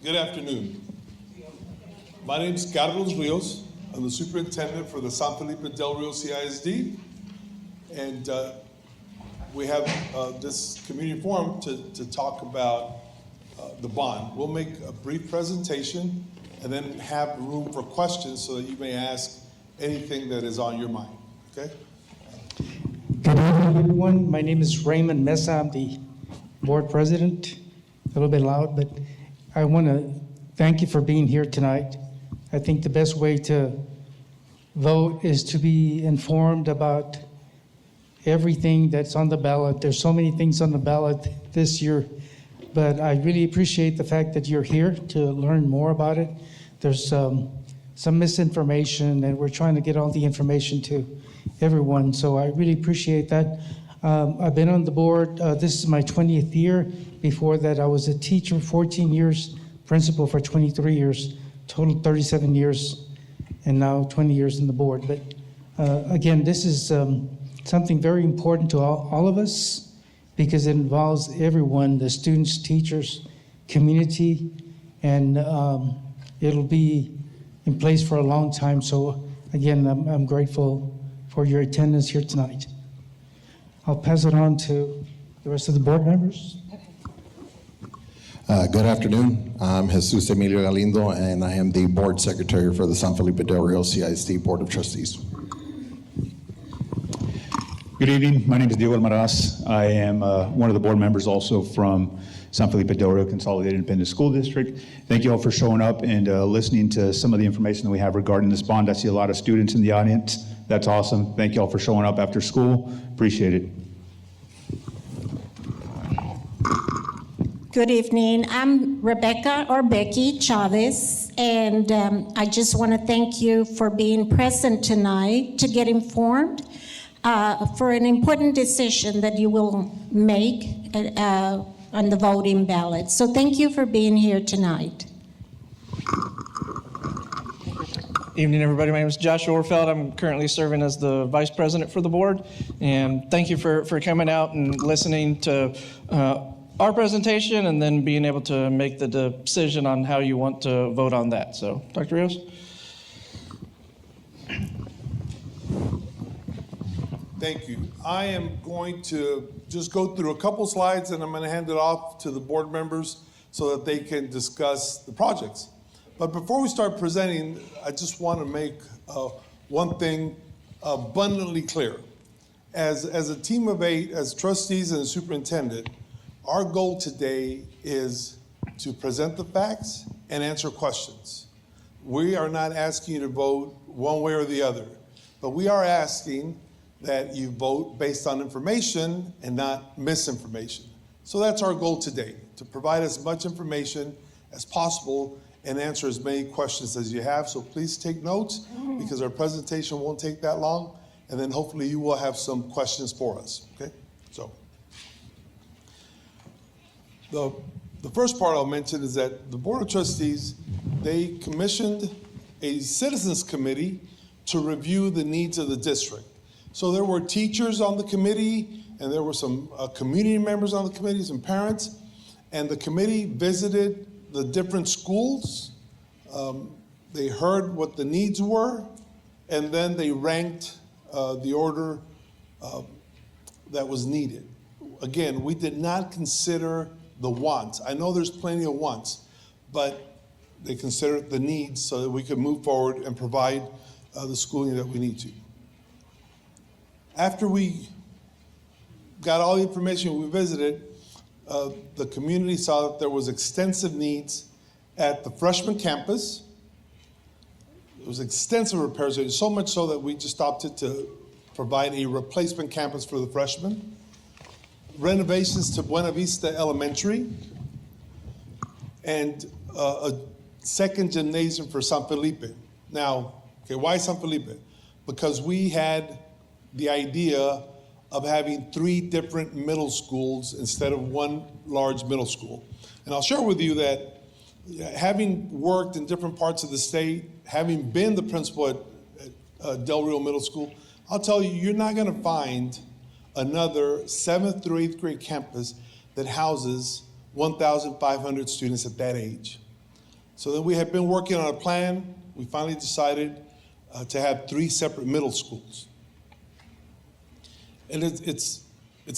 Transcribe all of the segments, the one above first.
Good afternoon. My name is Carlos Rios. I'm the superintendent for the San Felipe Del Rio CISD. And we have this community forum to talk about the bond. We'll make a brief presentation and then have room for questions so that you may ask anything that is on your mind, okay? Good evening, everyone. My name is Raymond Mesa. I'm the board president. A little bit loud, but I want to thank you for being here tonight. I think the best way to vote is to be informed about everything that's on the ballot. There's so many things on the ballot this year, but I really appreciate the fact that you're here to learn more about it. There's some misinformation, and we're trying to get all the information to everyone, so I really appreciate that. I've been on the board, this is my 20th year. Before that, I was a teacher 14 years, principal for 23 years, total 37 years, and now 20 years in the board. But again, this is something very important to all of us because it involves everyone, the students, teachers, community, and it'll be in place for a long time. So again, I'm grateful for your attendance here tonight. I'll pass it on to the rest of the board members. Good afternoon. I'm Jesus Emilio Galindo, and I am the board secretary for the San Felipe Del Rio CISD Board of Trustees. Good evening. My name is Diego Almaraz. I am one of the board members also from San Felipe Del Rio Consolidated Independent School District. Thank you all for showing up and listening to some of the information that we have regarding this bond. I see a lot of students in the audience. That's awesome. Thank you all for showing up after school. Appreciate it. Good evening. I'm Rebecca or Becky Chavez, and I just want to thank you for being present tonight to get informed for an important decision that you will make on the voting ballot. So thank you for being here tonight. Evening, everybody. My name is Josh Orfeld. I'm currently serving as the vice president for the board. And thank you for coming out and listening to our presentation and then being able to make the decision on how you want to vote on that. So, Dr. Rios? Thank you. I am going to just go through a couple slides and I'm going to hand it off to the board members so that they can discuss the projects. But before we start presenting, I just want to make one thing abundantly clear. As a team of 8, as trustees and a superintendent, our goal today is to present the facts and answer questions. We are not asking you to vote one way or the other, but we are asking that you vote based on information and not misinformation. So that's our goal today, to provide as much information as possible and answer as many questions as you have. So please take notes because our presentation won't take that long, and then hopefully you will have some questions for us, okay? So the first part I'll mention is that the Board of Trustees, they commissioned a citizens committee to review the needs of the district. So there were teachers on the committee, and there were some community members on the committee, some parents, and the committee visited the different schools. They heard what the needs were, and then they ranked the order that was needed. Again, we did not consider the wants. I know there's plenty of wants, but they considered the needs so that we could move forward and provide the schooling that we need to. After we got all the information we visited, the community saw that there was extensive needs at the freshman campus. There was extensive repairs, so much so that we just opted to provide a replacement campus for the freshmen. Renovations to Buena Vista Elementary, and a second gymnasium for San Felipe. Now, okay, why San Felipe? Because we had the idea of having 3 different middle schools instead of one large middle school. And I'll share with you that having worked in different parts of the state, having been the principal at Del Rio Middle School, I'll tell you, you're not gonna find another 7th through 8th grade campus that houses 1,500 students at that age. So then we have been working on a plan. We finally decided to have 3 separate middle schools. And it's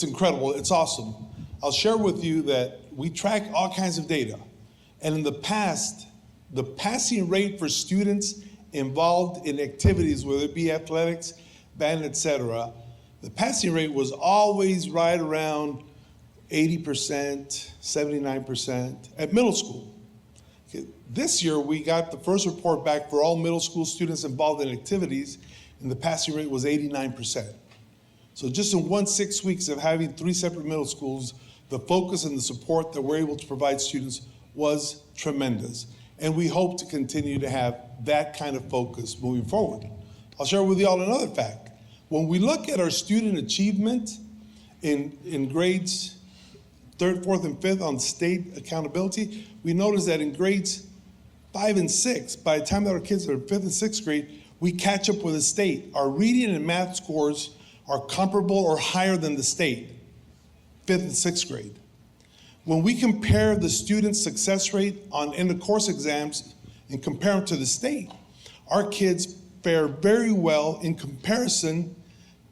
incredible, it's awesome. I'll share with you that we track all kinds of data. And in the past, the passing rate for students involved in activities, whether it be athletics, band, etc., the passing rate was always right around 80%, 79% at middle school. Okay. This year, we got the first report back for all middle school students involved in activities, and the passing rate was 89%. So just in 6 weeks of having 3 separate middle schools, the focus and the support that we're able to provide students was tremendous. And we hope to continue to have that kind of focus moving forward. I'll share with you all another fact. When we look at our student achievement in grades 3rd, 4th, and 5th on state accountability, we notice that in grades 5 and 6, by the time that our kids are in 5th and 6th grade, we catch up with the state. Our reading and math scores are comparable or higher than the state, 5th and 6th grade. When we compare the student success rate on end of course exams and compare them to the state, our kids fare very well in comparison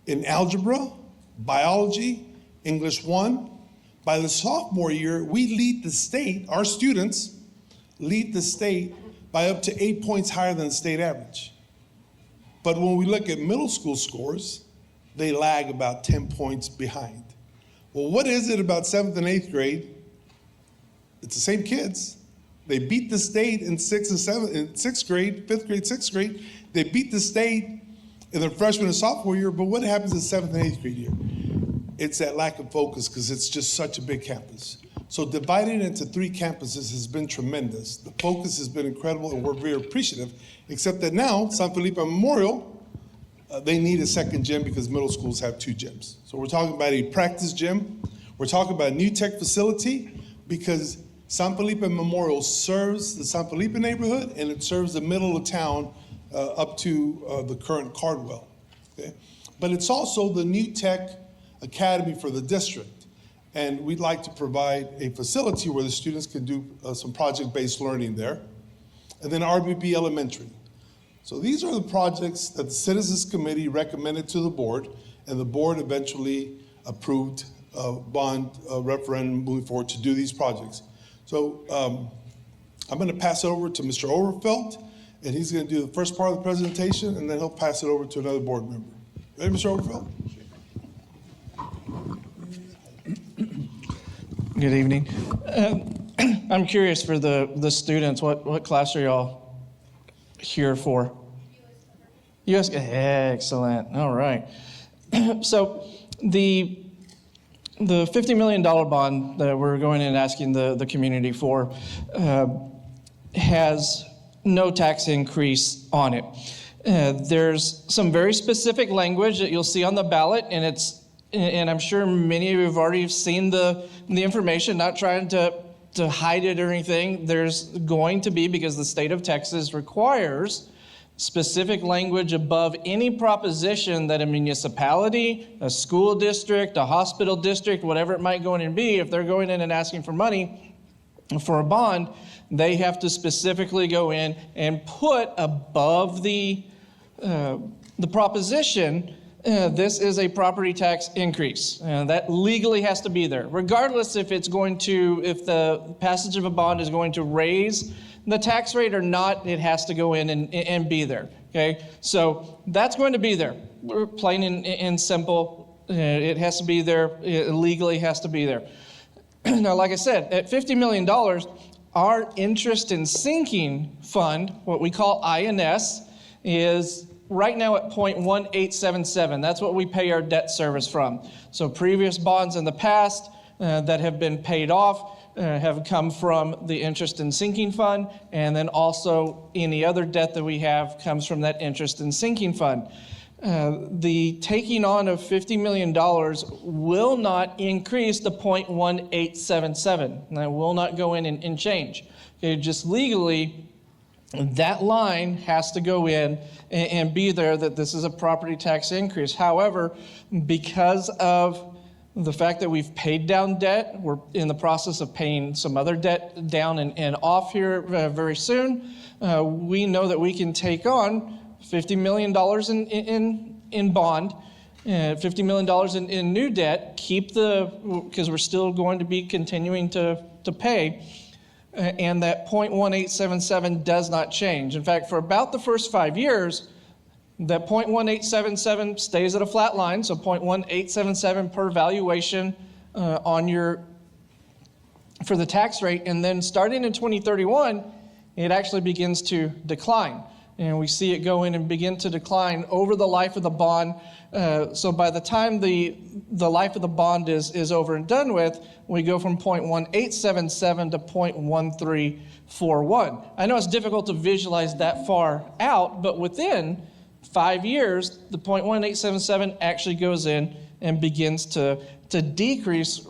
in algebra, biology, English 1. By the sophomore year, we lead the state, our students lead the state by up to 8 points higher than the state average. But when we look at middle school scores, they lag about 10 points behind. Well, what is it about 7th and 8th grade? It's the same kids. They beat the state in 6th and 7th, in 6th grade, 5th grade, 6th grade. They beat the state in their freshman and sophomore year, but what happens in 7th and 8th grade year? It's that lack of focus because it's just such a big campus. So dividing it into 3 campuses has been tremendous. The focus has been incredible and we're very appreciative, except that now San Felipe Memorial, they need a second gym because middle schools have 2 gyms. So we're talking about a practice gym. We're talking about a new tech facility because San Felipe Memorial serves the San Felipe neighborhood and it serves the middle of town up to the current Cardwell. Okay? But it's also the new tech academy for the district. And we'd like to provide a facility where the students can do some project-based learning there. And then RBB Elementary. So these are the projects that the Citizens Committee recommended to the board, and the board eventually approved a bond referendum moving forward to do these projects. So I'm going to pass it over to Mr. Overfelt, and he's going to do the first part of the presentation, and then he'll pass it over to another board member. Ready, Mr. Overfelt? Good evening. I'm curious for the students, what class are y'all here for? US. Excellent. All right. So the $50 million bond that we're going in and asking the community for has no tax increase on it. There's some very specific language that you'll see on the ballot, and I'm sure many of you have already seen the information, not trying to hide it or anything. There's going to be, because the state of Texas requires specific language above any proposition that a municipality, a school district, a hospital district, whatever it might go in and be, if they're going in and asking for money for a bond, they have to specifically go in and put above the proposition, this is a property tax increase. That legally has to be there, regardless if the passage of a bond is going to raise the tax rate or not. It has to go in and be there. Okay, so that's going to be there, plain and simple. It has to be there. It legally has to be there. Now, like I said, at $50 million, our interest in sinking fund, what we call INS, is right now at 0.1877. That's what we pay our debt service from. So previous bonds in the past that have been paid off have come from the interest in sinking fund, and then also any other debt that we have comes from that interest in sinking fund. The taking on of $50 million will not increase the 0.1877. That will not go in and change. Okay, just legally, that line has to go in and be there, that this is a property tax increase. However, because of The fact that we've paid down debt, we're in the process of paying some other debt down and off here very soon. We know that we can take on $50 million in bond, $50 million in new debt, because we're still going to be continuing to pay, and that 0.1877 does not change. In fact, for about the first 5 years, that 0.1877 stays at a flat line, so 0.1877 per valuation for the tax rate, and then starting in 2031, it actually begins to decline. And we see it go in and begin to decline over the life of the bond. So by the time the life of the bond is over and done with, we go from 0.1877 to 0.1341. I know it's difficult to visualize that far out, but within 5 years, the 0.1877 actually goes in and begins to decrease,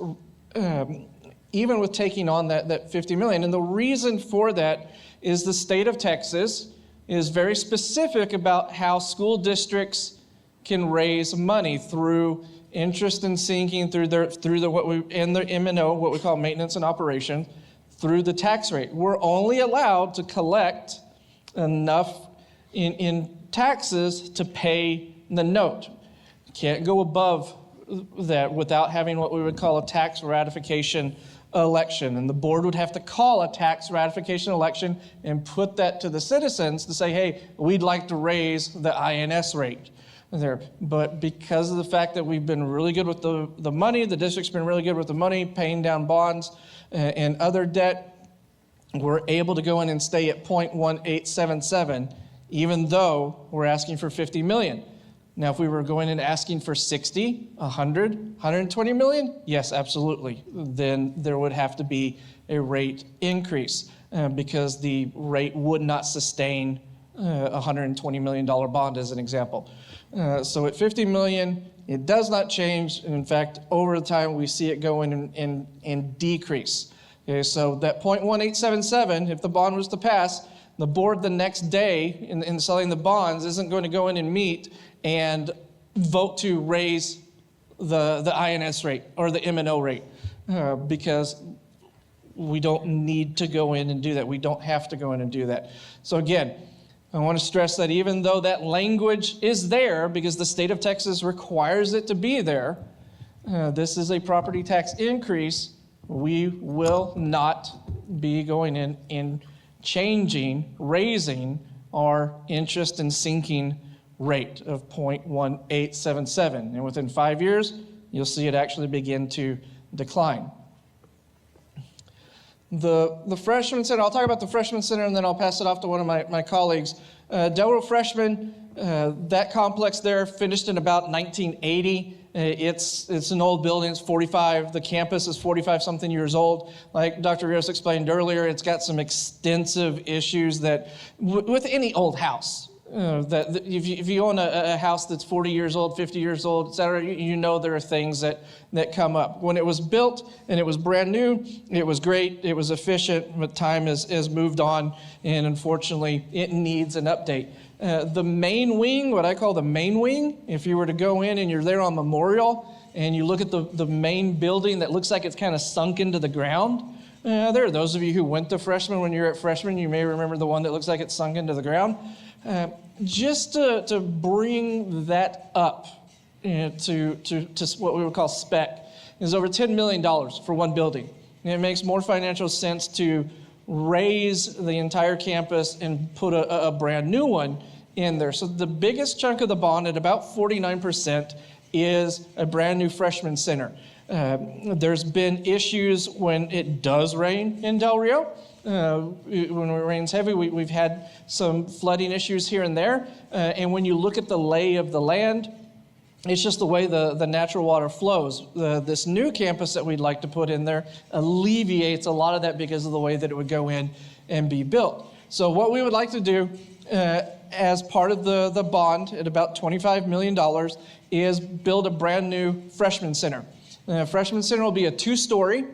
even with taking on that 50 million. And the reason for that is the state of Texas is very specific about how school districts can raise money through interest and sinking, through the M&O, what we call maintenance and operation, through the tax rate. We're only allowed to collect enough in taxes to pay the note. Can't go above that without having what we would call a tax ratification election. And the board would have to call a tax ratification election and put that to the citizens to say, hey, we'd like to raise the INS rate there. But because of the fact that we've been really good with the money, the district's been really good with the money, paying down bonds and other debt, we're able to go in and stay at 0.1877, even though we're asking for 50 million. Now, if we were going and asking for 60, 100, 120 million, yes, absolutely. Then there would have to be a rate increase because the rate would not sustain a $120 million bond, as an example. So at 50 million, it does not change. And in fact, over the time, we see it go in and decrease. Okay, so that 0.1877, if the bond was to pass, the board the next day in selling the bonds isn't going to go in and meet and vote to raise the INS rate or the M&O rate because we don't need to go in and do that. We don't have to go in and do that. So again, I want to stress that even though that language is there because the state of Texas requires it to be there, this is a property tax increase. We will not be going in and raising our interest and sinking rate of 0.1877. And within 5 years, you'll see it actually begin to decline. The Freshman Center, I'll talk about the Freshman Center and then I'll pass it off to one of my colleagues. Del Rio Freshman, that complex there finished in about 1980. It's an old building, it's 45, the campus is 45 something years old. Like Dr. Rios explained earlier, it's got some extensive issues that, with any old house, that if you own a house that's 40 years old, 50 years old, et cetera, you know there are things that come up. When it was built and it was brand new, it was great, it was efficient, but time has moved on, and unfortunately, it needs an update. The main wing, what I call the main wing, if you were to go in and you're there on Memorial and you look at the main building that looks like it's kind of sunk into the ground, there are those of you who went to Freshman when you're at Freshman, you may remember the one that looks like it's sunk into the ground. Just to bring that up to what we would call spec is over $10 million for one building. And it makes more financial sense to raise the entire campus and put a brand new one in there. So the biggest chunk of the bond at about 49% is a brand new freshman center. There's been issues when it does rain in Del Rio. When it rains heavy, we've had some flooding issues here and there. And when you look at the lay of the land, it's just the way the natural water flows. This new campus that we'd like to put in there alleviates a lot of that because of the way that it would go in and be built. So what we would like to do as part of the bond at about $25 million is build a brand new freshman center. Freshman center will be a 2-story,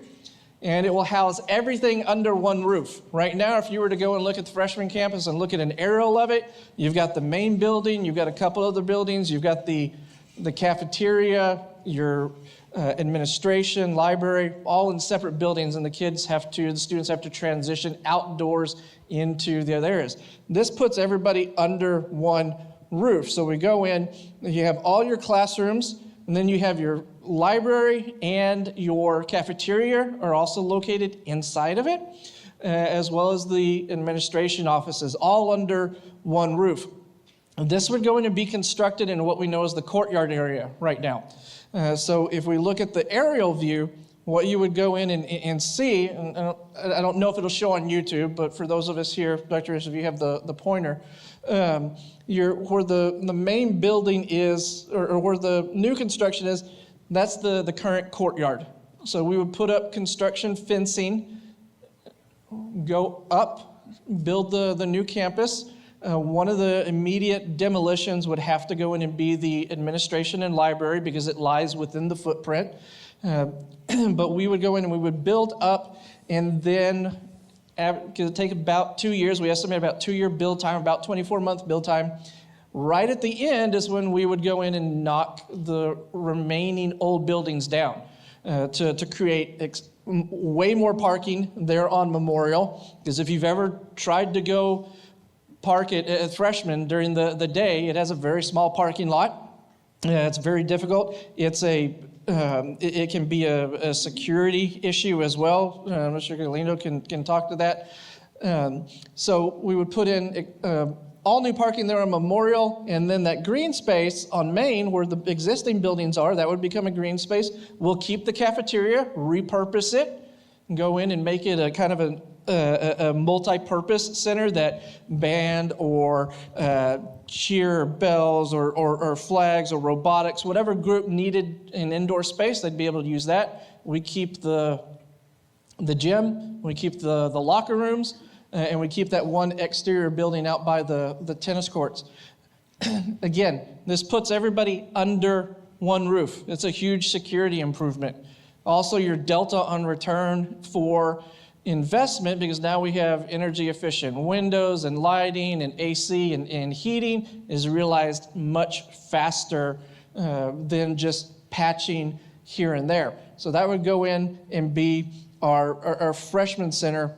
and it will house everything under one roof. Right now, if you were to go and look at the freshman campus and look at an aerial of it, you've got the main building, you've got a couple other buildings, you've got the cafeteria, your administration, library, all in separate buildings, and the students have to transition outdoors into the other areas. This puts everybody under one roof. So we go in, you have all your classrooms, and then you have your library and your cafeteria are also located inside of it, as well as the administration offices, all under one roof. This would go in and be constructed in what we know as the courtyard area right now. So if we look at the aerial view, what you would go in and see, and I don't know if it'll show on YouTube, but for those of us here, Dr. if you have the pointer, where the main building is, or where the new construction is, that's the current courtyard. So we would put up construction fencing, go up, build the new campus. One of the immediate demolitions would have to go in and be the administration and library because it lies within the footprint. But we would go in and we would build up, and then it would take about 2 years. We estimate about 2 year build time, about 24-month build time. Right at the end is when we would go in and knock the remaining old buildings down to create way more parking there on Memorial. Because if you've ever tried to go park at Freshman during the day, it has a very small parking lot. It's very difficult. It can be a security issue as well. Mr. Galindo can talk to that. So we would put in all new parking there on Memorial, and then that green space on Main where the existing buildings are, that would become a green space. We'll keep the cafeteria, repurpose it, and go in and make it a kind of a multi-purpose center that band or cheer bells or flags or robotics, whatever group needed an indoor space, they'd be able to use that. We keep the gym, we keep the locker rooms, and we keep that one exterior building out by the tennis courts. Again, this puts everybody under one roof. It's a huge security improvement. Also, your delta on return for investment, because now we have energy efficient windows and lighting and AC and heating, is realized much faster than just patching here and there. So that would go in and be our freshman center.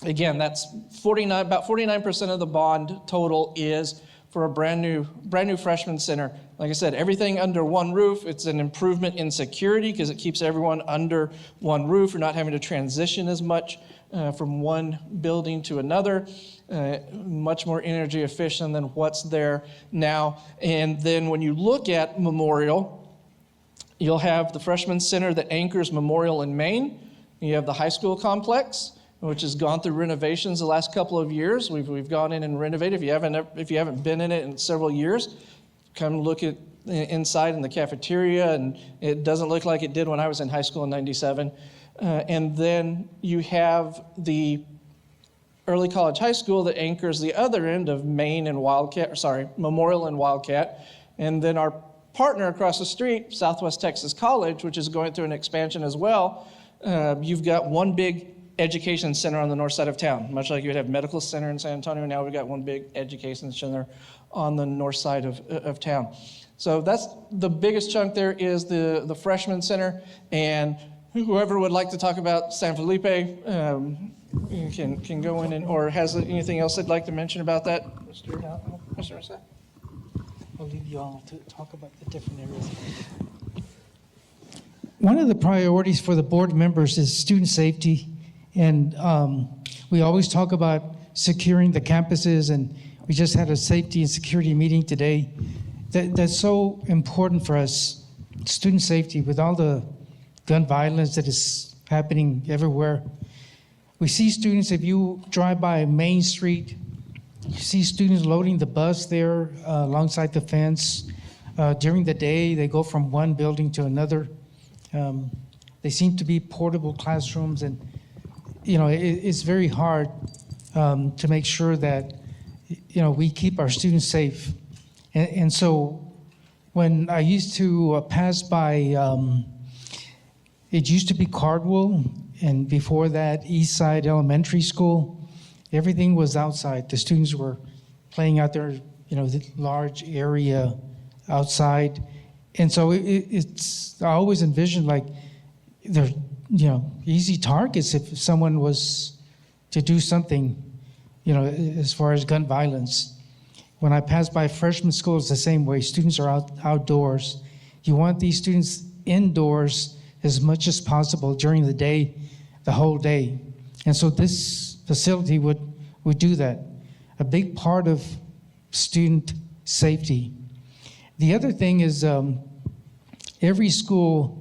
Again, that's about 49% of the bond total is for a brand new freshman center. Like I said, everything under one roof. It's an improvement in security because it keeps everyone under one roof. You're not having to transition as much from one building to another. Much more energy efficient than what's there now. And then when you look at Memorial, you'll have the freshman center that anchors Memorial in Main. You have the high school complex, which has gone through renovations the last couple of years. We've gone in and renovated. If you haven't been in it in several years, come look at inside in the cafeteria, and it doesn't look like it did when I was in high school in '97. And then you have the early college high school that anchors the other end of Memorial and Wildcat. And then our partner across the street, Southwest Texas College, which is going through an expansion as well. You've got one big education center on the north side of town. Much like you would have medical center in San Antonio, now we've got one big education center on the north side of town. So that's the biggest chunk there is the freshman center, and whoever would like to talk about San Felipe can go in or has anything else they'd like to mention about that. Mr. Ressa? I'll leave you all to talk about the different areas. One of the priorities for the board members is student safety. And we always talk about securing the campuses, and we just had a safety and security meeting today. That's so important for us, student safety, with all the gun violence that is happening everywhere. We see students, if you drive by Main Street, you see students loading the bus there alongside the fence. During the day, they go from one building to another. They seem to be portable classrooms, and it's very hard to make sure that we keep our students safe. And so when I used to pass by, it used to be Cardwell, and before that, Eastside Elementary School. Everything was outside. The students were playing out there, the large area outside. And so it's, I always envisioned like they're, easy targets if someone was to do something, as far as gun violence. When I pass by freshman school, it's the same way. Students are outdoors. You want these students indoors as much as possible during the day, the whole day. And so this facility would do that. A big part of student safety. The other thing is every school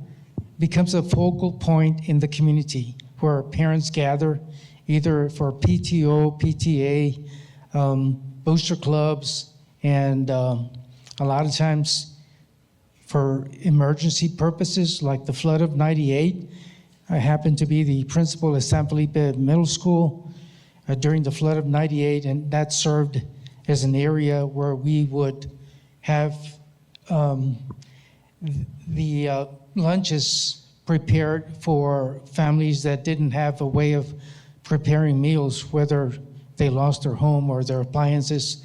becomes a focal point in the community where parents gather either for PTO, PTA, booster clubs, and a lot of times for emergency purposes like the flood of '98. I happened to be the principal at San Felipe Middle School during the flood of '98, and that served as an area where we would have the lunches prepared for families that didn't have a way of preparing meals, whether they lost their home or their appliances.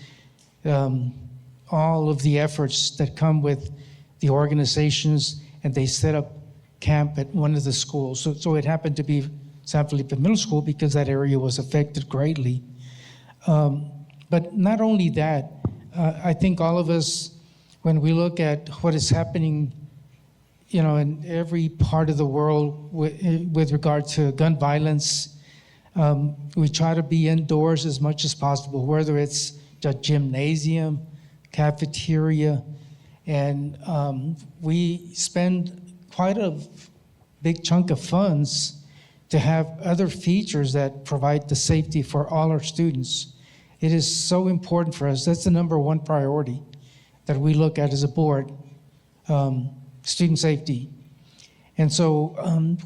All of the efforts that come with the organizations, and they set up camp at one of the schools. So it happened to be San Felipe Middle School because that area was affected greatly. But not only that, I think all of us, when we look at what is happening, in every part of the world with regard to gun violence, we try to be indoors as much as possible, whether it's the gymnasium, cafeteria, and we spend quite a big chunk of funds to have other features that provide the safety for all our students. It is so important for us. That's the number one priority that we look at as a board, student safety. And so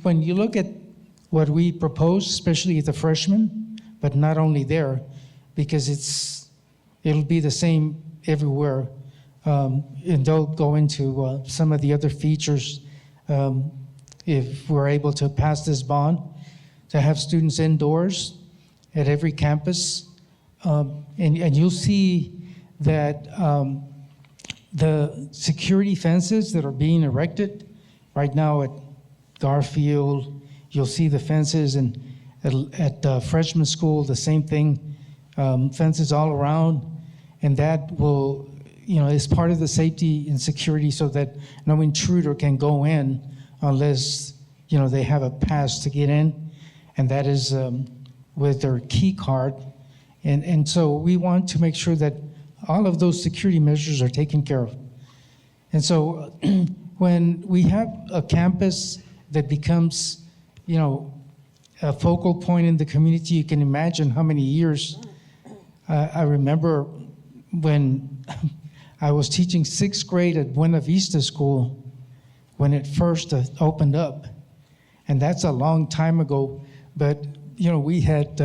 when you look at what we propose, especially at the freshmen, but not only there, because it'll be the same everywhere, and they'll go into some of the other features if we're able to pass this bond, to have students indoors at every campus. And you'll see that the security fences that are being erected right now at Garfield, you'll see the fences, and at freshman school, the same thing, fences all around, and that will, is part of the safety and security so that no intruder can go in unless, they have a pass to get in, and that is with their key card. And so we want to make sure that all of those security measures are taken care of. And so when we have a campus that becomes, a focal point in the community, you can imagine how many years. I remember when I was teaching 6th grade at Buena Vista School when it first opened up. And that's a long time ago, but we had,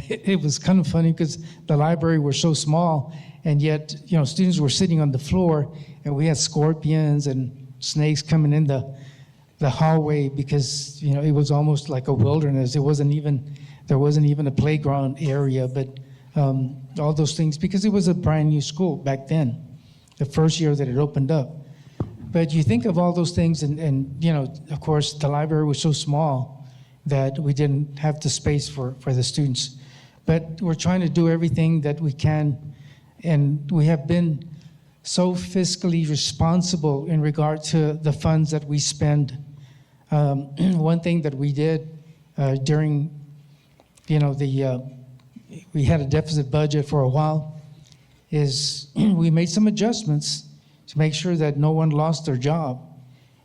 it was kind of funny because the library was so small, and yet, students were sitting on the floor, and we had scorpions and snakes coming in the hallway because, it was almost like a wilderness. There wasn't even a playground area, but all those things, because it was a brand new school back then, the first year that it opened up. But you think of all those things, and of course, the library was so small that we didn't have the space for the students. But we're trying to do everything that we can, and we have been so fiscally responsible in regard to the funds that we spend. One thing that we did during, we had a deficit budget for a while, is we made some adjustments to make sure that no one lost their job.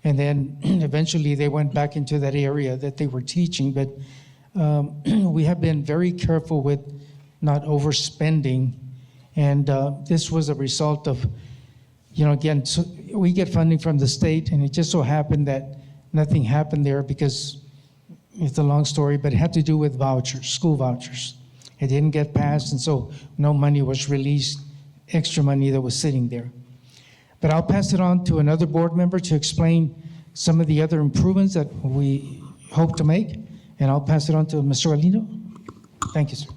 And then eventually they went back into that area that they were teaching. But we have been very careful with not overspending. And this was a result of, again, so we get funding from the state, and it just so happened that nothing happened there because it's a long story, but it had to do with vouchers, school vouchers. It didn't get passed, and so no money was released, extra money that was sitting there. But I'll pass it on to another board member to explain some of the other improvements that we hope to make, and I'll pass it on to Mr. Galindo. Thank you, sir.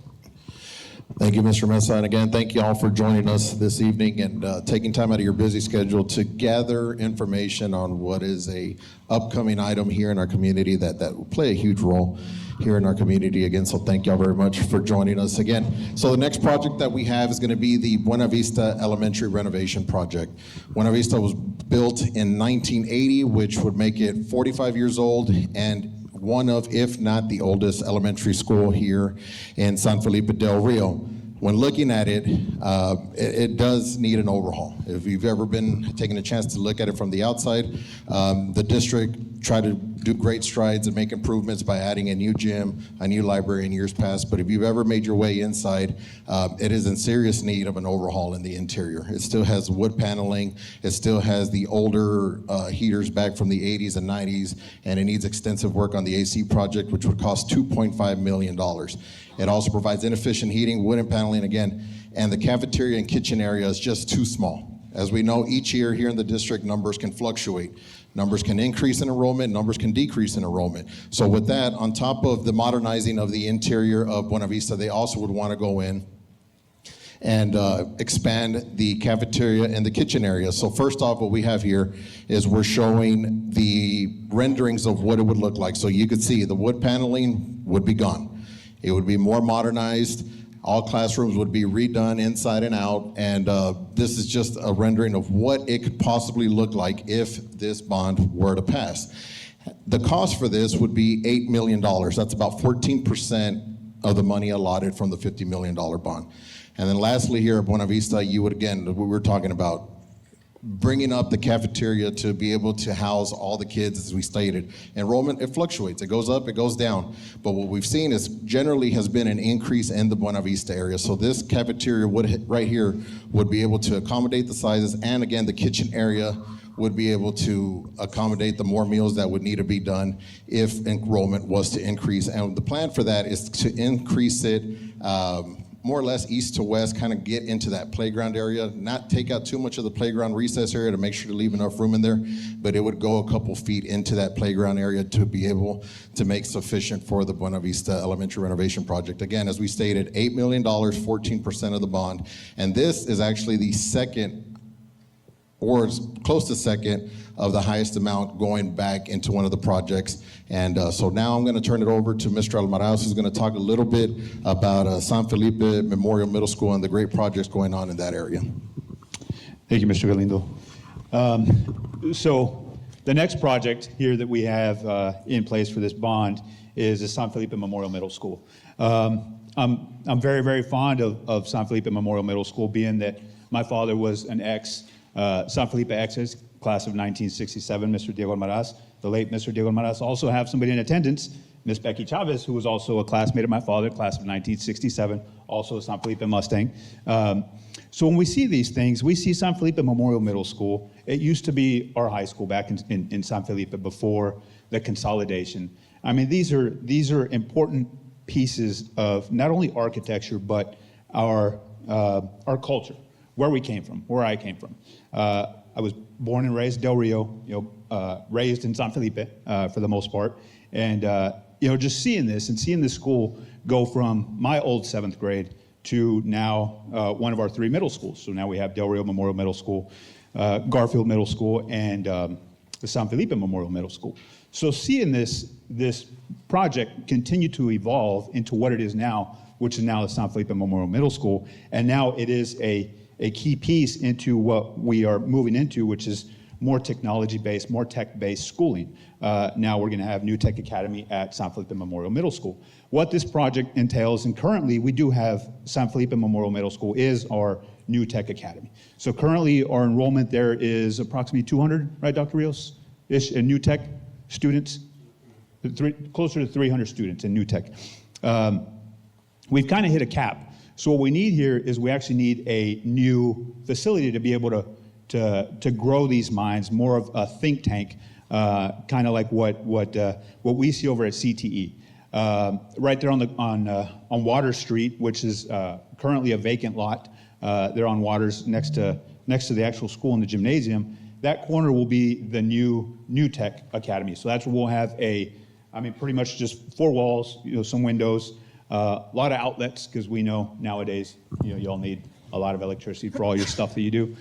Thank you, Mr. Mesa. And again, thank you all for joining us this evening and taking time out of your busy schedule to gather information on what is a upcoming item here in our community that will play a huge role here in our community again. So thank you all very much for joining us again. So the next project that we have is going to be the Buena Vista Elementary Renovation Project. Buena Vista was built in 1980, which would make it 45 years old and one of, if not the oldest elementary school here in San Felipe del Rio. When looking at it, it does need an overhaul. If you've ever been taking a chance to look at it from the outside, the district tried to do great strides and make improvements by adding a new gym, a new library in years past. But if you've ever made your way inside, it is in serious need of an overhaul in the interior. It still has wood paneling. It still has the older heaters back from the 80s and 90s, and it needs extensive work on the AC project, which would cost $2.5 million. It also provides inefficient heating, wooden paneling again, and the cafeteria and kitchen area is just too small. As we know, each year here in the district, numbers can fluctuate. Numbers can increase in enrollment, numbers can decrease in enrollment. So with that, on top of the modernizing of the interior of Buena Vista, they also would want to go in and expand the cafeteria and the kitchen area. So first off, what we have here is we're showing the renderings of what it would look like. So you could see the wood paneling would be gone. It would be more modernized. All classrooms would be redone inside and out, and this is just a rendering of what it could possibly look like if this bond were to pass. The cost for this would be $8 million. That's about 14% of the money allotted from the $50 million bond. And then lastly here at Buena Vista, you would, again, we were talking about bringing up the cafeteria to be able to house all the kids, as we stated. Enrollment, it fluctuates. It goes up, it goes down. But what we've seen is generally has been an increase in the Buena Vista area. So this cafeteria would, right here, would be able to accommodate the sizes, and again, the kitchen area would be able to accommodate the more meals that would need to be done if enrollment was to increase. And the plan for that is to increase it more or less east to west, kind of get into that playground area, not take out too much of the playground recess area to make sure to leave enough room in there, but it would go a couple feet into that playground area to be able to make sufficient for the Buena Vista Elementary Renovation Project. Again, as we stated, $8 million, 14% of the bond, and this is actually the second, or close to second, of the highest amount going back into one of the projects. And so now I'm going to turn it over to Mr. Almaraz, who's going to talk a little bit about San Felipe Memorial Middle School and the great projects going on in that area. Thank you, Mr. Galindo. So the next project here that we have in place for this bond is the San Felipe Memorial Middle School. I'm very, very fond of San Felipe Memorial Middle School, being that my father was an San Felipe Exes, class of 1967, Mr. Diego Almaraz. The late Mr. Diego Almaraz also have somebody in attendance, Miss Becky Chavez, who was also a classmate of my father, class of 1967, also a San Felipe Mustang. So when we see these things, we see San Felipe Memorial Middle School. It used to be our high school back in San Felipe before the consolidation. I mean, these are important pieces of not only architecture, but our culture, where we came from, where I came from. I was born and raised Del Rio, raised in San Felipe for the most part, and just seeing this and seeing this school go from my old 7th grade to now one of our 3 middle schools. So now we have Del Rio Memorial Middle School, Garfield Middle School, and the San Felipe Memorial Middle School. So seeing this project continue to evolve into what it is now, which is now the San Felipe Memorial Middle School, and now it is a key piece into what we are moving into, which is more technology-based, more tech-based schooling. Now we're going to have New Tech Academy at San Felipe Memorial Middle School. What this project entails, and currently we do have San Felipe Memorial Middle School is our New Tech Academy. So currently our enrollment there is approximately 200, right, Dr. Rios-ish, in New Tech students? Closer to 300 students in New Tech. We've kind of hit a cap. So what we need here is we actually need a new facility to be able to grow these minds, more of a think tank, kind of like what we see over at CTE. Right there on Water Street, which is currently a vacant lot. They're on Waters next to the actual school and the gymnasium. That corner will be the new Tech Academy. So that's where we'll have pretty much just 4 walls, some windows. A lot of outlets, because we know nowadays, y'all need a lot of electricity for all your stuff that you do.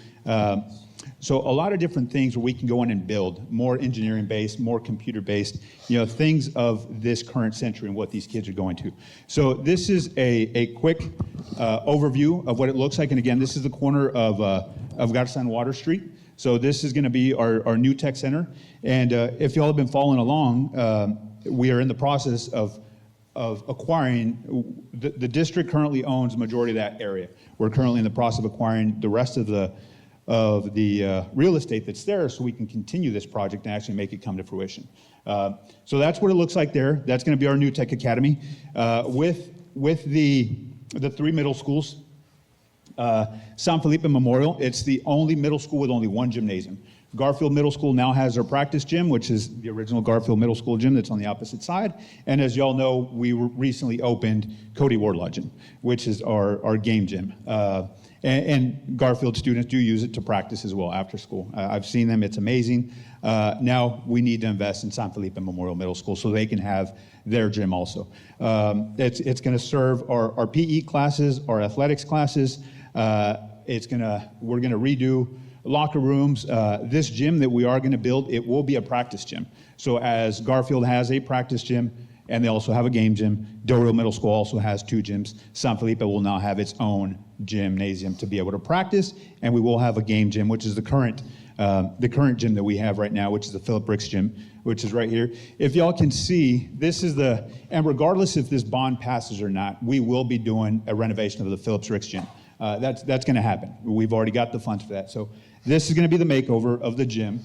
So a lot of different things where we can go in and build more engineering-based, more computer-based, things of this current century and what these kids are going to. So this is a quick overview of what it looks like. And again, this is the corner of Garza and Water Street. So this is going to be our new tech center. And if y'all have been following along, we are in the process of acquiring, the district currently owns the majority of that area. We're currently in the process of acquiring the rest of the real estate that's there so we can continue this project and actually make it come to fruition. So that's what it looks like there. That's going to be our new tech academy. With the three middle schools, San Felipe Memorial, it's the only middle school with only one gymnasium. Garfield Middle School now has their practice gym, which is the original Garfield Middle School gym that's on the opposite side. And as y'all know, we recently opened Cody Wardlaw Gym, which is our game gym. And Garfield students do use it to practice as well after school. I've seen them, it's amazing. Now we need to invest in San Felipe Memorial Middle School so they can have their gym also. It's gonna serve our PE classes, our athletics classes. We're gonna redo locker rooms. This gym that we are gonna build, it will be a practice gym. So as Garfield has a practice gym, and they also have a game gym, Del Rio Middle School also has two gyms. San Felipe will now have its own gymnasium to be able to practice, and we will have a game gym, which is the current gym that we have right now, which is the Philip Bricks gym, which is right here. If y'all can see, and regardless if this bond passes or not, we will be doing a renovation of the Philip Bricks gym. That's gonna happen. We've already got the funds for that. So this is gonna be the makeover of the gym.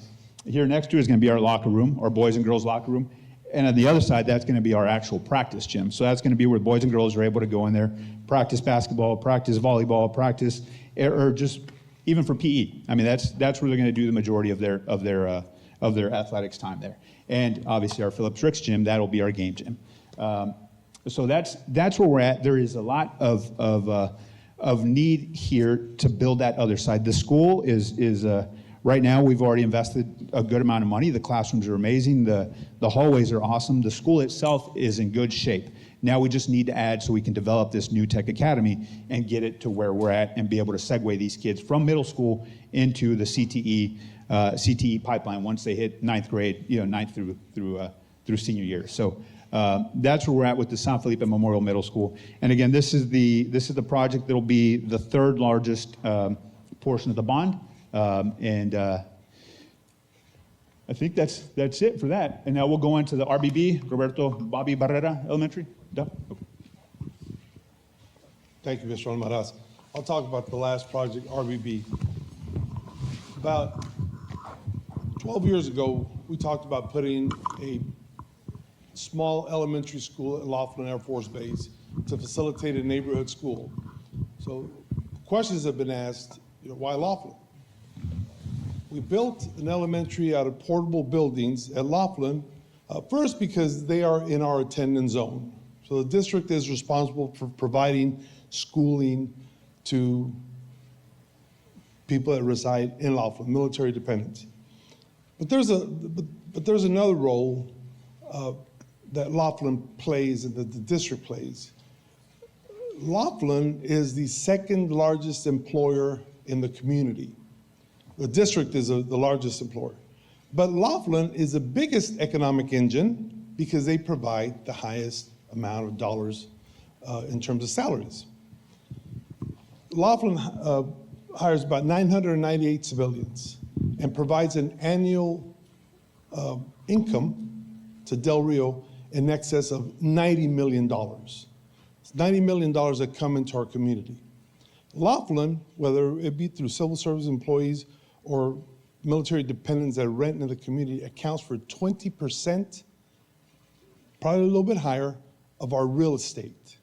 Here next to it is gonna be our locker room, our boys and girls locker room. And on the other side, that's going to be our actual practice gym. So that's going to be where boys and girls are able to go in there, practice basketball, practice volleyball, practice, or just even for PE. I mean, that's where they're going to do the majority of their athletics time there. And obviously, our Phillips Ricks gym, that'll be our game gym. So that's where we're at. There is a lot of need here to build that other side. The school is right now, we've already invested a good amount of money. The classrooms are amazing. The hallways are awesome. The school itself is in good shape. Now we just need to add so we can develop this new tech academy and get it to where we're at and be able to segue these kids from middle school into the CTE pipeline once they hit ninth grade, ninth through senior year. So that's where we're at with the San Felipe Memorial Middle School. And again, this is the project that'll be the third largest portion of the bond. I think that's it for that. And now we'll go into the RBB, Roberto Bobby Barrera Elementary. Okay. Thank you, Mr. Almaraz. I'll talk about the last project, RBB. About 12 years ago, we talked about putting a small elementary school at Laughlin Air Force Base to facilitate a neighborhood school. So questions have been asked, why Laughlin? We built an elementary out of portable buildings at Laughlin, first because they are in our attendance zone. So the district is responsible for providing schooling to people that reside in Laughlin, military dependents. But there's another role that Laughlin plays and that the district plays. Laughlin is the second largest employer in the community. The district is the largest employer. But Laughlin is the biggest economic engine because they provide the highest amount of dollars in terms of salaries. Laughlin hires about 998 civilians and provides an annual income to Del Rio in excess of $90 million. It's $90 million that come into our community. Laughlin, whether it be through civil service employees or military dependents that rent in the community, accounts for 20%, probably a little bit higher, of our real estate.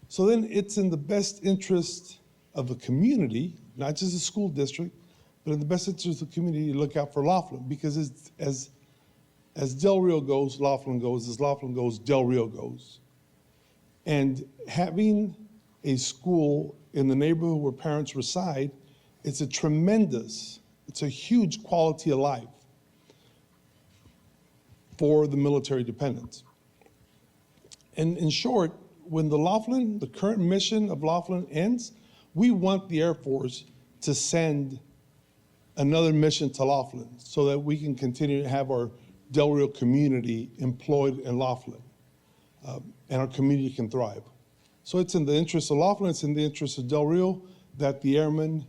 So then it's in the best interest of the community, not just the school district, but in the best interest of the community to look out for Laughlin, because as Del Rio goes, Laughlin goes. As Laughlin goes, Del Rio goes. And having a school in the neighborhood where parents reside, it's a huge quality of life for the military dependents. And in short, when the current mission of Laughlin ends, we want the Air Force to send another mission to Laughlin so that we can continue to have our Del Rio community employed in Laughlin, and our community can thrive. So it's in the interest of Laughlin, it's in the interest of Del Rio that the airmen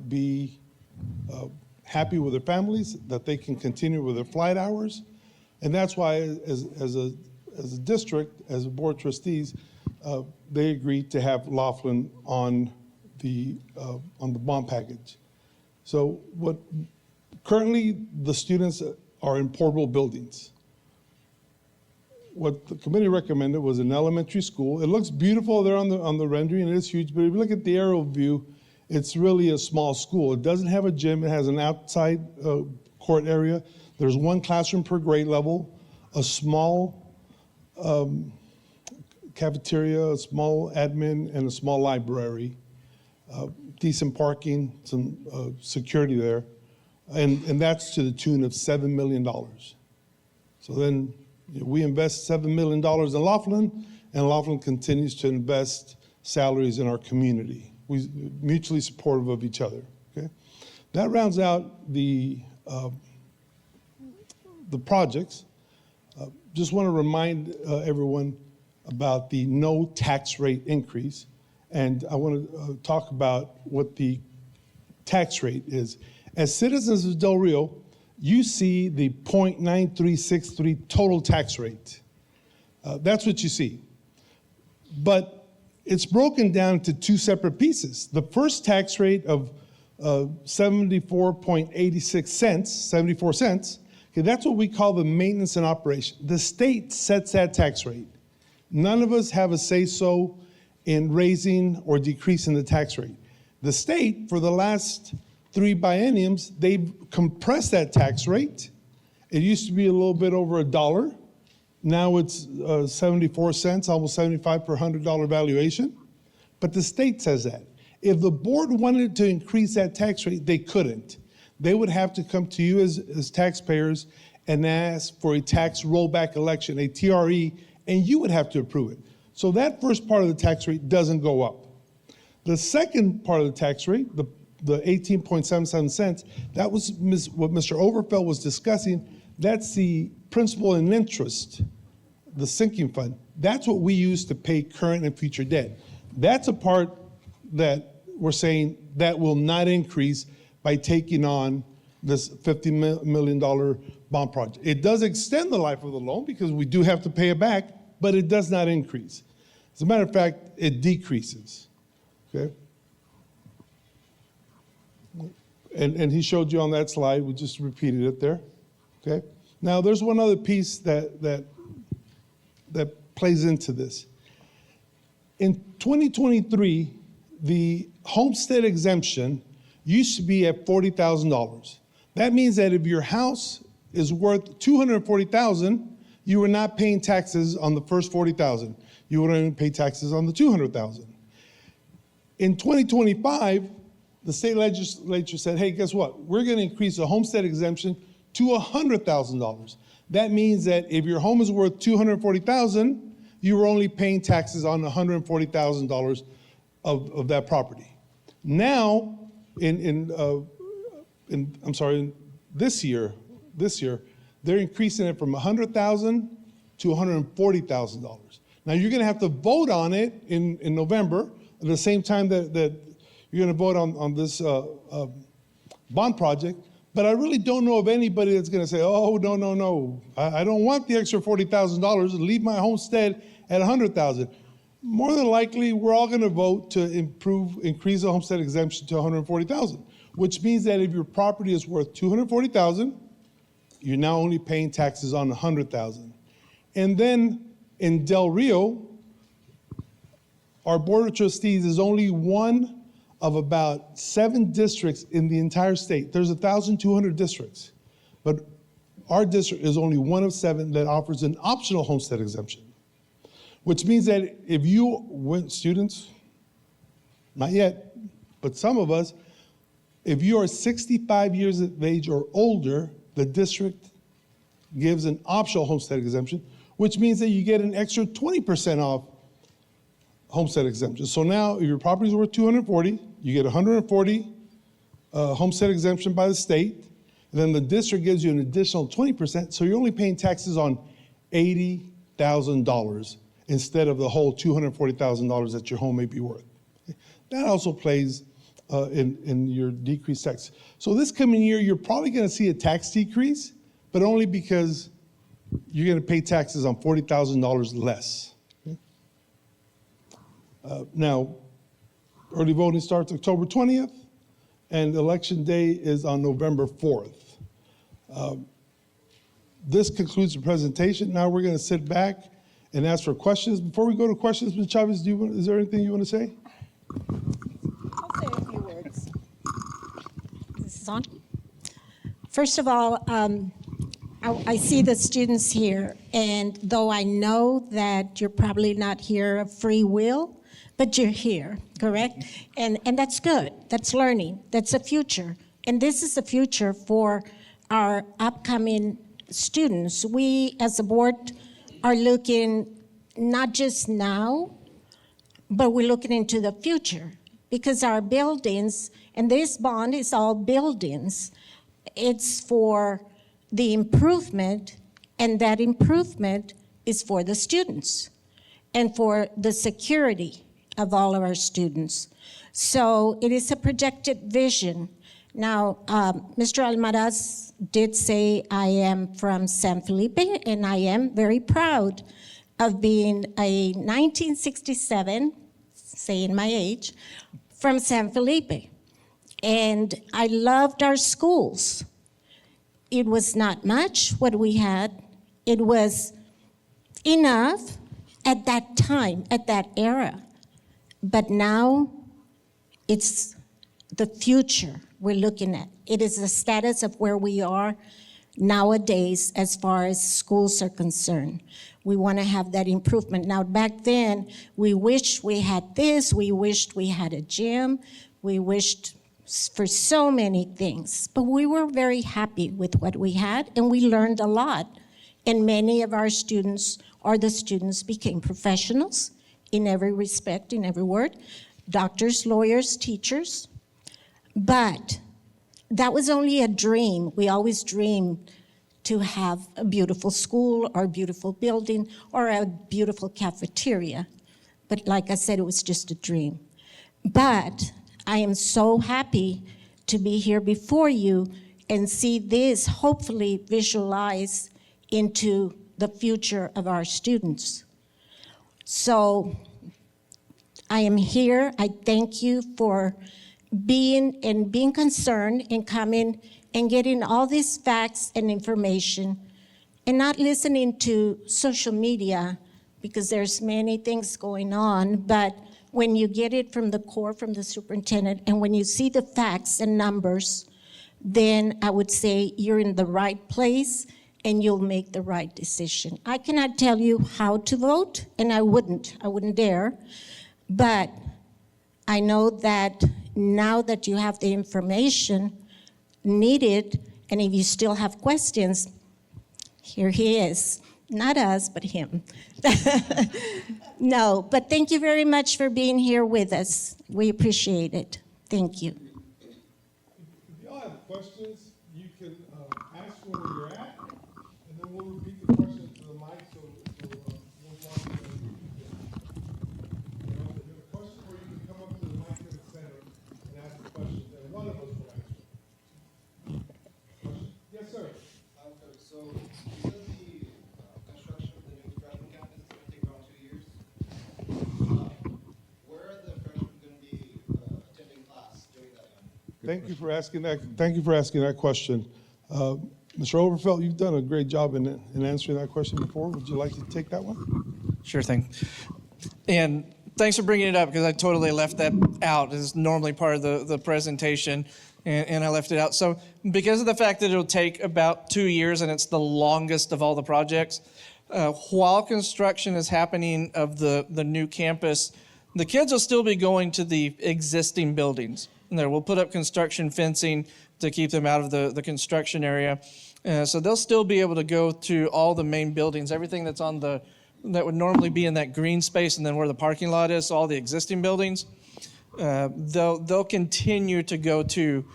be happy with their families, that they can continue with their flight hours. And that's why, as a district, as a board of trustees, they agreed to have Laughlin on the bond package. So currently the students are in portable buildings. What the committee recommended was an elementary school. It looks beautiful there on the rendering, it is huge, but if you look at the aerial view, it's really a small school. It doesn't have a gym, it has an outside court area. There's one classroom per grade level, a small cafeteria, a small admin, and a small library. Decent parking, some security there. And that's to the tune of $7 million. So then we invest $7 million in Laughlin, and Laughlin continues to invest salaries in our community. We're mutually supportive of each other, okay? That rounds out the projects. Just want to remind everyone about the no tax rate increase. And I want to talk about what the tax rate is. As citizens of Del Rio, you see the 0.9363 total tax rate. That's what you see. But it's broken down to two separate pieces. The first tax rate of 74.86 cents, 74 cents, okay, that's what we call the maintenance and operation. The state sets that tax rate. None of us have a say-so in raising or decreasing the tax rate. The state, for the last 3 bienniums, they've compressed that tax rate. It used to be a little bit over $1. Now it's 74 cents, almost 75 per $100 valuation. But the state says that. If the board wanted to increase that tax rate, they couldn't. They would have to come to you as taxpayers and ask for a tax rollback election, a TRE, and you would have to approve it. So that first part of the tax rate doesn't go up. The second part of the tax rate, the 18.77 cents, that was what Mr. Overfeld was discussing. That's the principal and interest, the sinking fund. That's what we use to pay current and future debt. That's a part that we're saying that will not increase by taking on this $50 million bond project. It does extend the life of the loan because we do have to pay it back, but it does not increase. As a matter of fact, it decreases, okay? And he showed you on that slide, we just repeated it there, okay? Now, there's one other piece that plays into this. In 2023, the homestead exemption used to be at $40,000. That means that if your house is worth $240,000, you were not paying taxes on the first $40,000. You would only pay taxes on the $200,000. In 2025, the state legislature said, hey, guess what? We're going to increase the homestead exemption to $100,000. That means that if your home is worth $240,000, you were only paying taxes on $140,000 of that property. Now, this year, they're increasing it from $100,000 to $140,000. Now, you're going to have to vote on it in November, at the same time that you're going to vote on this bond project. But I really don't know of anybody that's going to say, oh, no. I don't want the extra $40,000. Leave my homestead at $100,000. More than likely, we're all going to vote to increase the homestead exemption to $140,000, which means that if your property is worth $240,000, you're now only paying taxes on $100,000. And then in Del Rio, our board of trustees is only one of about 7 districts in the entire state. There's 1,200 districts, but our district is only one of 7 that offers an optional homestead exemption, which means that if you went, students, not yet, but some of us, if you are 65 years of age or older, the district gives an optional homestead exemption, which means that you get an extra 20% off homestead exemption. So now if your property's worth 240, you get 140 homestead exemption by the state, and then the district gives you an additional 20%, so you're only paying taxes on $80,000 instead of the whole $240,000 that your home may be worth. That also plays in your decreased tax. So this coming year, you're probably going to see a tax decrease, but only because you're going to pay taxes on $40,000 less. Now, early voting starts October 20th, and election day is on November 4th. This concludes the presentation. Now we're going to sit back and ask for questions. Before we go to questions, Ms. Chavez, is there anything you want to say? I'll say a few words. This is on. First of all, I see the students here, and though I know that you're probably not here of free will, but you're here, correct? And that's good. That's learning. That's a future. And this is the future for our upcoming students. We, as a board, are looking not just now, but we're looking into the future, because our buildings, and this bond is all buildings, it's for the improvement, and that improvement is for the students and for the security of all of our students. So it is a projected vision. Now, Mr. Almaraz did say I am from San Felipe, and I am very proud of being a 1967, saying my age, from San Felipe. And I loved our schools. It was not much what we had. It was enough at that time, at that era. But now it's the future we're looking at. It is the status of where we are nowadays as far as schools are concerned. We want to have that improvement. Now, back then, we wished we had this, we wished we had a gym, we wished for so many things, but we were very happy with what we had, and we learned a lot. And many of our students, or the students, became professionals in every respect, in every word, doctors, lawyers, teachers. But that was only a dream. We always dreamed to have a beautiful school or a beautiful building or a beautiful cafeteria. But like I said, it was just a dream. But I am so happy to be here before you and see this hopefully visualize into the future of our students. So I am here. I thank you for being concerned and coming and getting all these facts and information and not listening to social media, because there's many things going on, but when you get it from the core, from the superintendent, and when you see the facts and numbers, then I would say you're in the right place and you'll make the right decision. I cannot tell you how to vote, and I wouldn't dare, but I know that now that you have the information needed, and if you still have questions, here he is. Not us, but him. No, but thank you very much for being here with us. We appreciate it. Thank you. If y'all have questions, you can ask where you're at, and then we'll repeat the question to the mic, so we'll walk through it. You know, if you have a question, or you can come up to the mic in the center and ask the question, and one of us will answer. Question? Yes, sir. Okay, so you said the construction of the new freshman campus is going to take around 2 years. Where are the freshmen going to be attending class during that time? Thank you for asking that. Thank you for asking that question. Mr. Overfelt, you've done a great job in answering that question before. Would you like to take that one? Sure thing. And thanks for bringing it up, because I totally left that out. It's normally part of the presentation, and I left it out. So because of the fact that it'll take about 2 years and it's the longest of all the projects, while construction is happening of the new campus, the kids will still be going to the existing buildings. And there, we'll put up construction fencing to keep them out of the construction area. So they'll still be able to go to all the main buildings, everything that's on the that would normally be in that green space and then where the parking lot is, all the existing buildings, they'll continue to go to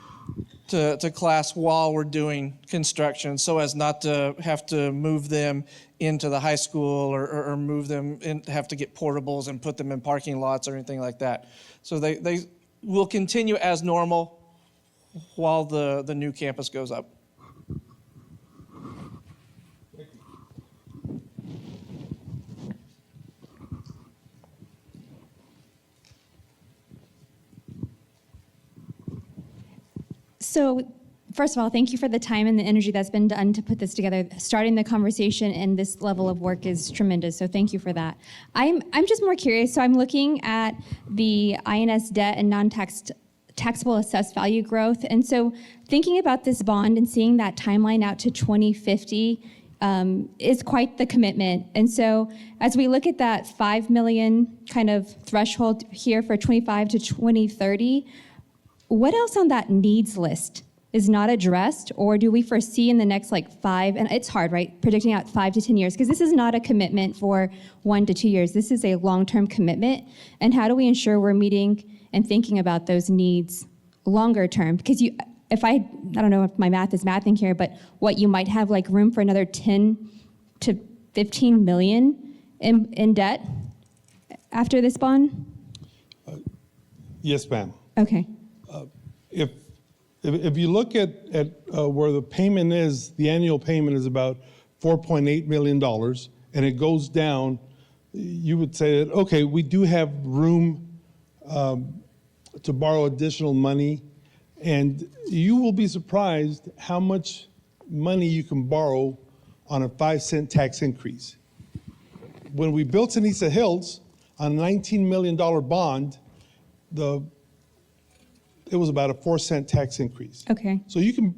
class while we're doing construction, so as not to have to move them into the high school or move them in, have to get portables and put them in parking lots or anything like that. So they will continue as normal while the new campus goes up. So, first of all, thank you for the time and the energy that's been done to put this together. Starting the conversation and this level of work is tremendous, so thank you for that. I'm just more curious, so I'm looking at the INS debt and taxable assessed value growth, and so thinking about this bond and seeing that timeline out to 2050 is quite the commitment. And so as we look at that 5 million kind of threshold here for 25 to 2030, what else on that needs list is not addressed, or do we foresee in the next like 5, and it's hard, right, predicting out 5 to 10 years, because this is not a commitment for 1 to 2 years. This is a long-term commitment, and how do we ensure we're meeting and thinking about those needs longer term? Because I don't know if my math is mathing here, but what you might have like room for another 10 to 15 million in debt after this bond? Yes, ma'am. Okay. If you look at where the payment is, the annual payment is about $4.8 million, and it goes down, you would say that, okay, we do have room to borrow additional money, and you will be surprised how much money you can borrow on a 5-cent tax increase. When we built Ceniza Hills on a $19 million bond, it was about a 4-cent tax increase. Okay. So you can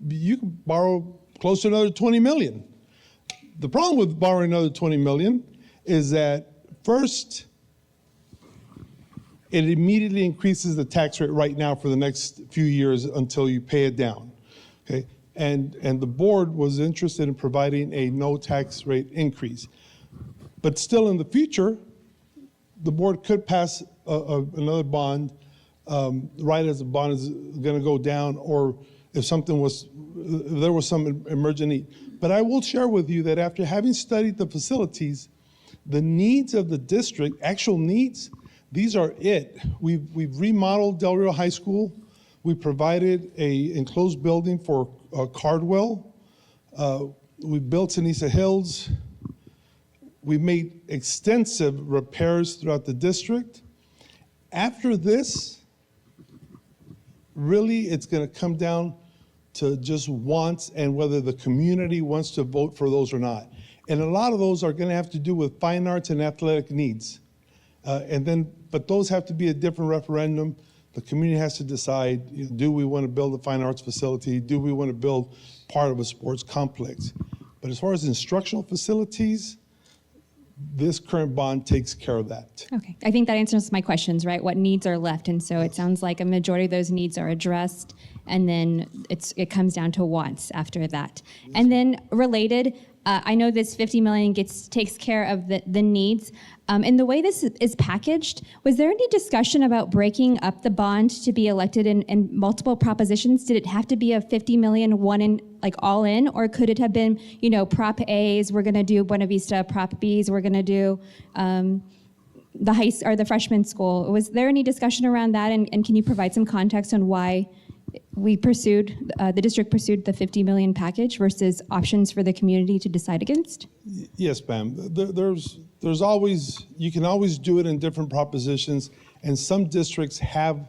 borrow close to another 20 million. The problem with borrowing another 20 million is that first, it immediately increases the tax rate right now for the next few years until you pay it down. Okay, and the board was interested in providing a no tax rate increase, but still in the future, the board could pass another bond. Right as the bond is going to go down, or if there was some emergent need. But I will share with you that after having studied the facilities, the needs of the district, actual needs, these are it. We've remodeled Del Rio High School. We provided a enclosed building for Cardwell. We built Ceniza Hills. We made extensive repairs throughout the district. After this, really, it's going to come down to just wants and whether the community wants to vote for those or not. And a lot of those are going to have to do with fine arts and athletic needs. But those have to be a different referendum. The community has to decide, do we want to build a fine arts facility? Do we want to build part of a sports complex? But as far as instructional facilities, this current bond takes care of that. Okay, I think that answers my questions, right? What needs are left, and so it sounds like a majority of those needs are addressed, and then it comes down to wants after that. And then related, I know this 50 million takes care of the needs. And the way this is packaged, was there any discussion about breaking up the bond to be elected in multiple propositions? Did it have to be a 50 million one in, like all in, or could it have been, Prop A's, we're going to do Buena Vista, Prop B's, we're going to do the freshman school? Was there any discussion around that? And can you provide some context on why we pursued, the district pursued the 50 million package versus options for the community to decide against? Yes, ma'am. There's always, you can always do it in different propositions, and some districts have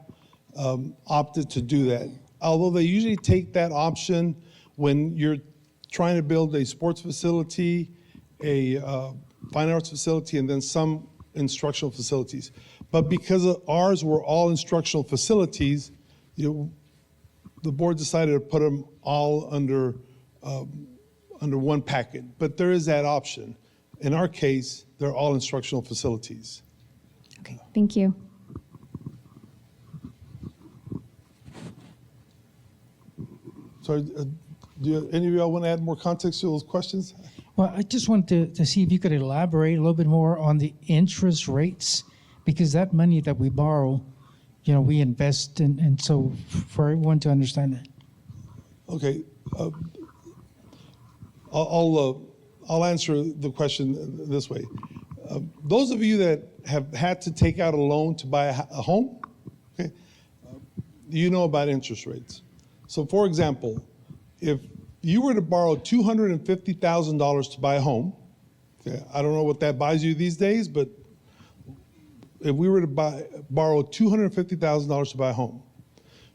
opted to do that. Although they usually take that option when you're trying to build a sports facility, a fine arts facility, and then some instructional facilities. But because ours were all instructional facilities, the board decided to put them all under one packet. But there is that option. In our case, they're all instructional facilities. Okay, thank you. So, do any of y'all want to add more context to those questions? Well, I just wanted to see if you could elaborate a little bit more on the interest rates, because that money that we borrow, we invest in, and so for everyone to understand that. Okay, I'll answer the question this way. Those of you that have had to take out a loan to buy a home, okay, you know about interest rates. So for example, if you were to borrow $250,000 to buy a home, okay, I don't know what that buys you these days, but if we were to borrow $250,000 to buy a home,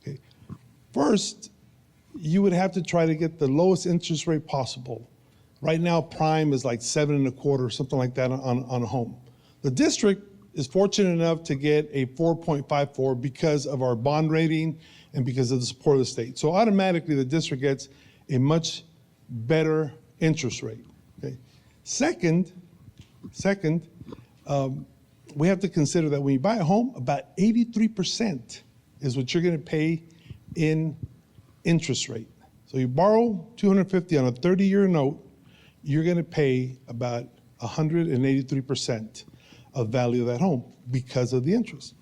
okay, first, you would have to try to get the lowest interest rate possible. Right now, prime is like 7.25, something like that on a home. The district is fortunate enough to get a 4.54 because of our bond rating and because of the support of the state. So automatically, the district gets a much better interest rate. Okay. Second, we have to consider that when you buy a home, about 83% is what you're going to pay in interest rate. So you borrow $250 on a 30-year note, you're going to pay about 183% of value of that home because of the interest.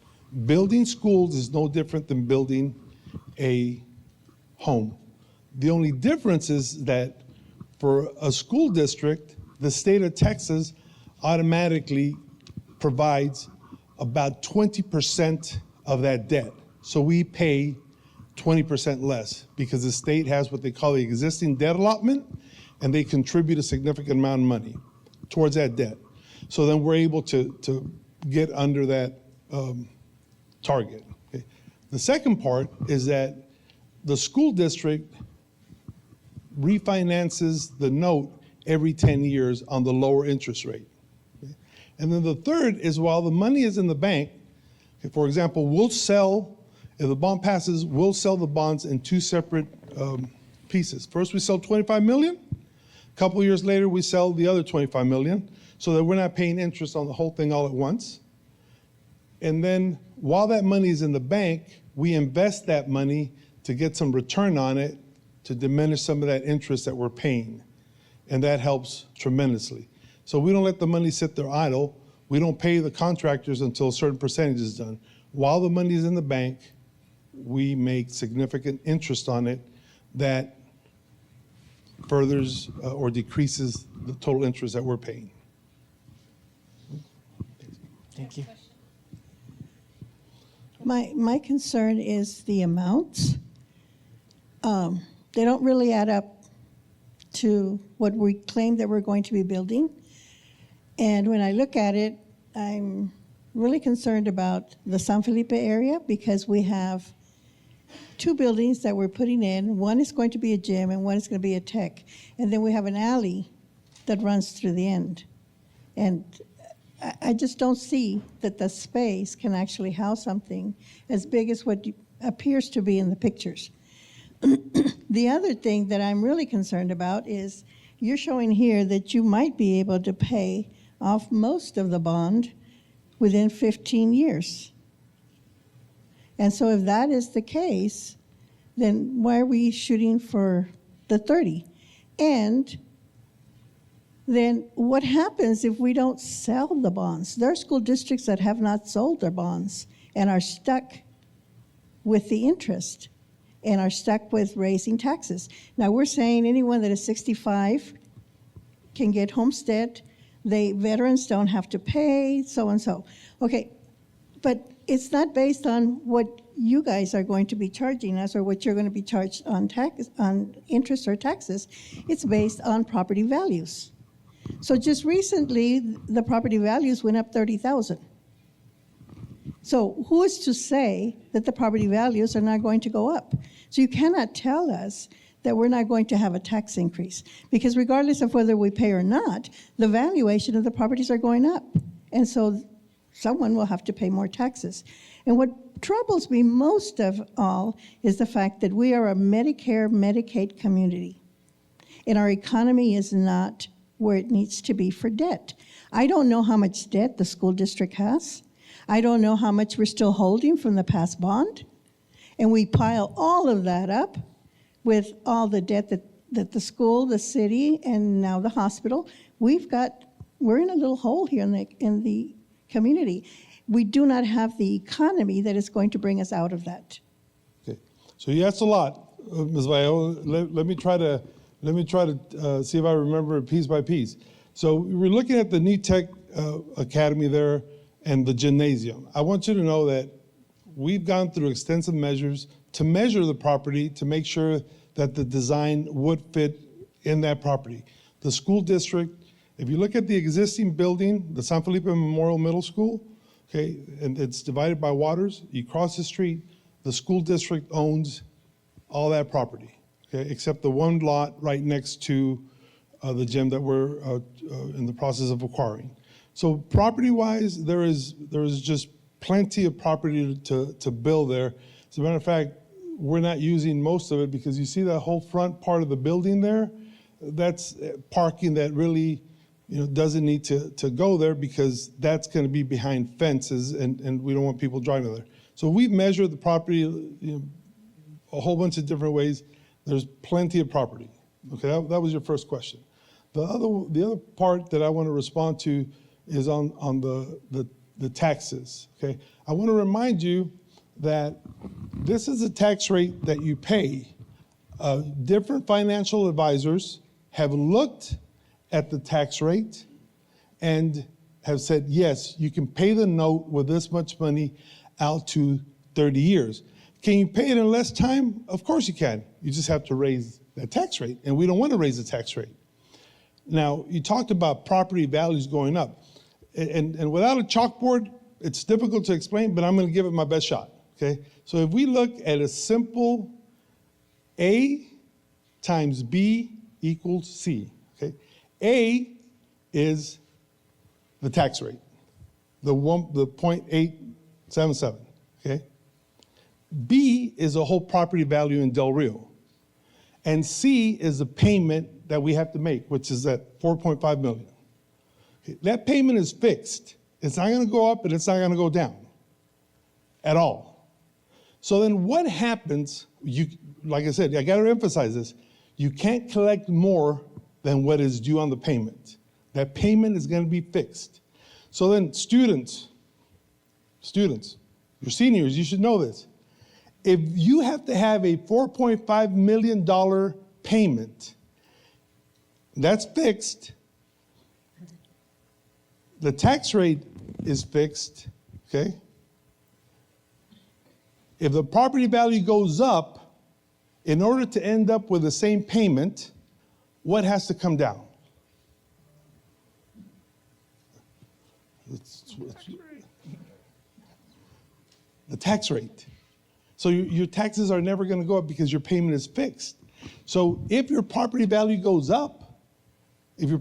Building schools is no different than building a home. The only difference is that for a school district, the state of Texas automatically provides about 20% of that debt. So we pay 20% less because the state has what they call the existing debt allotment, and they contribute a significant amount of money towards that debt. So then we're able to get under that target. Okay. The second part is that the school district refinances the note every 10 years on the lower interest rate. Okay. And then the third is while the money is in the bank, okay, for example, we'll sell, if the bond passes, we'll sell the bonds in two separate pieces. First, we sell 25 million. A couple of years later, we sell the other 25 million so that we're not paying interest on the whole thing all at once. And then while that money is in the bank, we invest that money to get some return on it to diminish some of that interest that we're paying. And that helps tremendously. So we don't let the money sit there idle. We don't pay the contractors until a certain percentage is done. While the money is in the bank, we make significant interest on it that furthers or decreases the total interest that we're paying. Thank you. My concern is the amounts. They don't really add up to what we claim that we're going to be building. And when I look at it, I'm really concerned about the San Felipe area because we have two buildings that we're putting in. One is going to be a gym and one is going to be a tech. And then we have an alley that runs through the end. And I just don't see that the space can actually house something as big as what appears to be in the pictures. The other thing that I'm really concerned about is you're showing here that you might be able to pay off most of the bond within 15 years. And so if that is the case, then why are we shooting for the 30? And then what happens if we don't sell the bonds? There are school districts that have not sold their bonds and are stuck with the interest and are stuck with raising taxes. Now, we're saying anyone that is 65 can get homestead. Veterans don't have to pay, so and so. Okay, but it's not based on what you guys are going to be charging us or what you're going to be charged on interest or taxes. It's based on property values. So just recently, the property values went up 30,000. So who is to say that the property values are not going to go up? So you cannot tell us that we're not going to have a tax increase because regardless of whether we pay or not, the valuation of the properties are going up. And so someone will have to pay more taxes. And what troubles me most of all is the fact that we are a Medicare, Medicaid community. And our economy is not where it needs to be for debt. I don't know how much debt the school district has. I don't know how much we're still holding from the past bond. And we pile all of that up with all the debt that the school, the city, and now the hospital, we're in a little hole here in the community. We do not have the economy that is going to bring us out of that. Okay, so you asked a lot, Ms. Vallejo. Let me try to see if I remember it piece by piece. So we're looking at the New Tech Academy there and the gymnasium. I want you to know that we've gone through extensive measures to measure the property to make sure that the design would fit in that property. The school district, if you look at the existing building, the San Felipe Memorial Middle School, okay, and it's divided by waters, you cross the street, the school district owns all that property, okay, except the one lot right next to the gym that we're in the process of acquiring. So property-wise, there is just plenty of property to build there. As a matter of fact, we're not using most of it because you see that whole front part of the building there? That's parking that really doesn't need to go there because that's going to be behind fences and we don't want people driving there. So we've measured the property a whole bunch of different ways. There's plenty of property. Okay, that was your first question. The other part that I want to respond to is on the taxes. Okay, I want to remind you that this is a tax rate that you pay. Different financial advisors have looked at the tax rate and have said, yes, you can pay the note with this much money out to 30 years. Can you pay it in less time? Of course you can. You just have to raise that tax rate, and we don't want to raise the tax rate. Now, you talked about property values going up, and without a chalkboard, it's difficult to explain, but I'm going to give it my best shot, okay? So if we look at a simple A times B equals C, okay? A is the tax rate, the 0.877, okay? B is the whole property value in Del Rio. And C is the payment that we have to make, which is at $4.5 million. Okay, that payment is fixed. It's not going to go up and it's not going to go down at all. So then what happens, like I said, I got to emphasize this, you can't collect more than what is due on the payment. That payment is going to be fixed. So then students, you're seniors, you should know this. If you have to have a $4.5 million payment, that's fixed. The tax rate is fixed, okay? If the property value goes up, in order to end up with the same payment, what has to come down? The tax rate. So your taxes are never going to go up because your payment is fixed. So if your property value goes up, the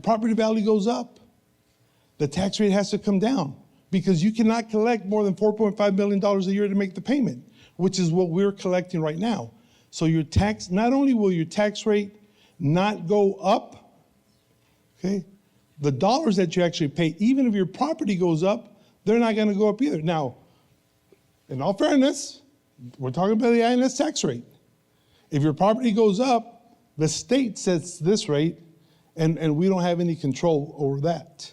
tax rate has to come down because you cannot collect more than $4.5 million a year to make the payment, which is what we're collecting right now. So your tax, not only will your tax rate not go up, okay, the dollars that you actually pay, even if your property goes up, they're not going to go up either. Now, in all fairness, we're talking about the INS tax rate. If your property goes up, the state sets this rate, and we don't have any control over that.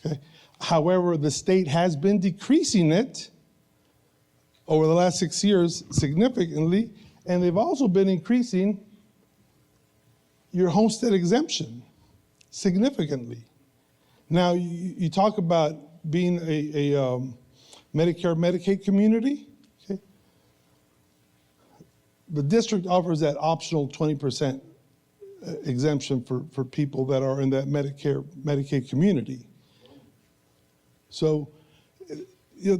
Okay? However, the state has been decreasing it over the last 6 years significantly, and they've also been increasing your homestead exemption significantly. Now, you talk about being a Medicare, Medicaid community. Okay? The district offers that optional 20% exemption for people that are in that Medicare, Medicaid community. So the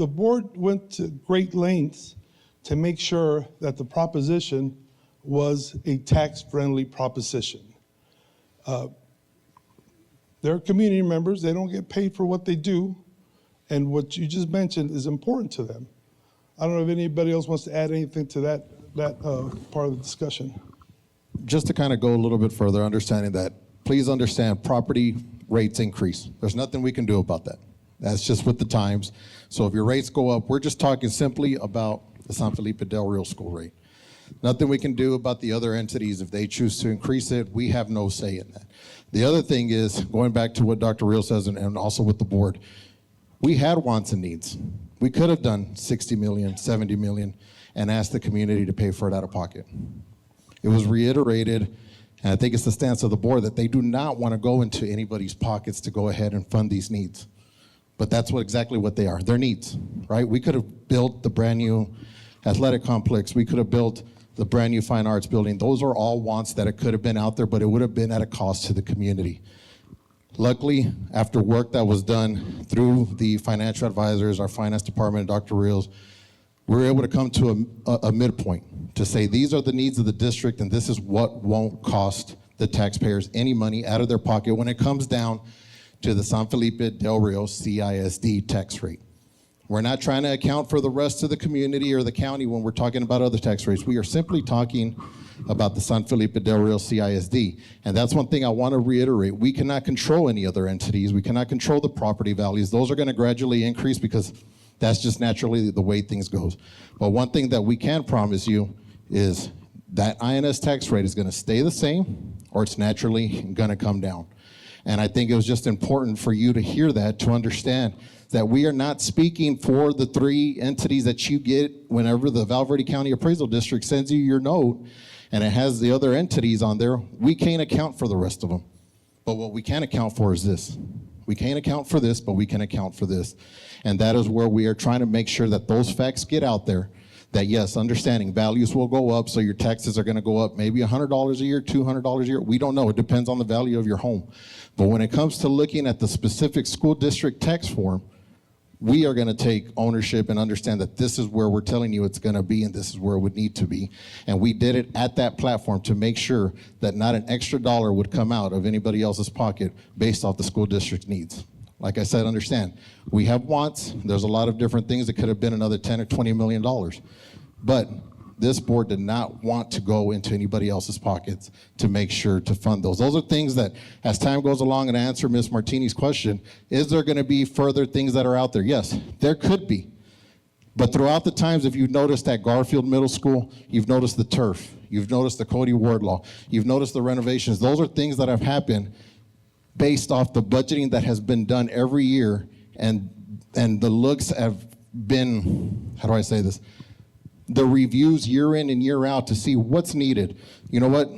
board went to great lengths to make sure that the proposition was a tax-friendly proposition. They're community members. They don't get paid for what they do. And what you just mentioned is important to them. I don't know if anybody else wants to add anything to that part of the discussion. Just to kind of go a little bit further, understanding that, please understand property rates increase. There's nothing we can do about that. That's just with the times. So if your rates go up, we're just talking simply about the San Felipe Del Rio school rate. Nothing we can do about the other entities. If they choose to increase it, we have no say in that. The other thing is, going back to what Dr. Reel says, and also with the board, we had wants and needs. We could have done 60 million, 70 million, and asked the community to pay for it out of pocket. It was reiterated, and I think it's the stance of the board, that they do not want to go into anybody's pockets to go ahead and fund these needs. But that's exactly what they are. They're needs, right? We could have built the brand new athletic complex. We could have built the brand new fine arts building. Those are all wants that it could have been out there, but it would have been at a cost to the community. Luckily, after work that was done through the financial advisors, our finance department, and Dr. Reels, we were able to come to a midpoint to say these are the needs of the district and this is what won't cost the taxpayers any money out of their pocket when it comes down to the San Felipe Del Rio CISD tax rate. We're not trying to account for the rest of the community or the county when we're talking about other tax rates. We are simply talking about the San Felipe Del Rio CISD. And that's one thing I want to reiterate. We cannot control any other entities. We cannot control the property values. Those are going to gradually increase because that's just naturally the way things goes. But one thing that we can promise you is that INS tax rate is going to stay the same or it's naturally going to come down. And I think it was just important for you to hear that, to understand that we are not speaking for the three entities that you get whenever the Val Verde County Appraisal District sends you your note and it has the other entities on there. We can't account for the rest of them. But what we can account for is this. We can't account for this, but we can account for this. And that is where we are trying to make sure that those facts get out there, that yes, understanding values will go up, so your taxes are gonna go up maybe $100 a year, $200 a year. We don't know, it depends on the value of your home. But when it comes to looking at the specific school district tax form, we are gonna take ownership and understand that this is where we're telling you it's gonna be and this is where it would need to be. And we did it at that platform to make sure that not an extra dollar would come out of anybody else's pocket based off the school district needs. Like I said, understand, we have wants. There's a lot of different things that could have been another 10 or $20 million. But this board did not want to go into anybody else's pockets to make sure to fund those. Those are things that, as time goes along, and answer Ms. Martini's question, is there gonna be further things that are out there? Yes, there could be. But throughout the times, if you've noticed at Garfield Middle School, you've noticed the turf, you've noticed the Cody Wardlaw, you've noticed the renovations. Those are things that have happened based off the budgeting that has been done every year, and the looks have been, how do I say this? The reviews year in and year out to see what's needed. You know what?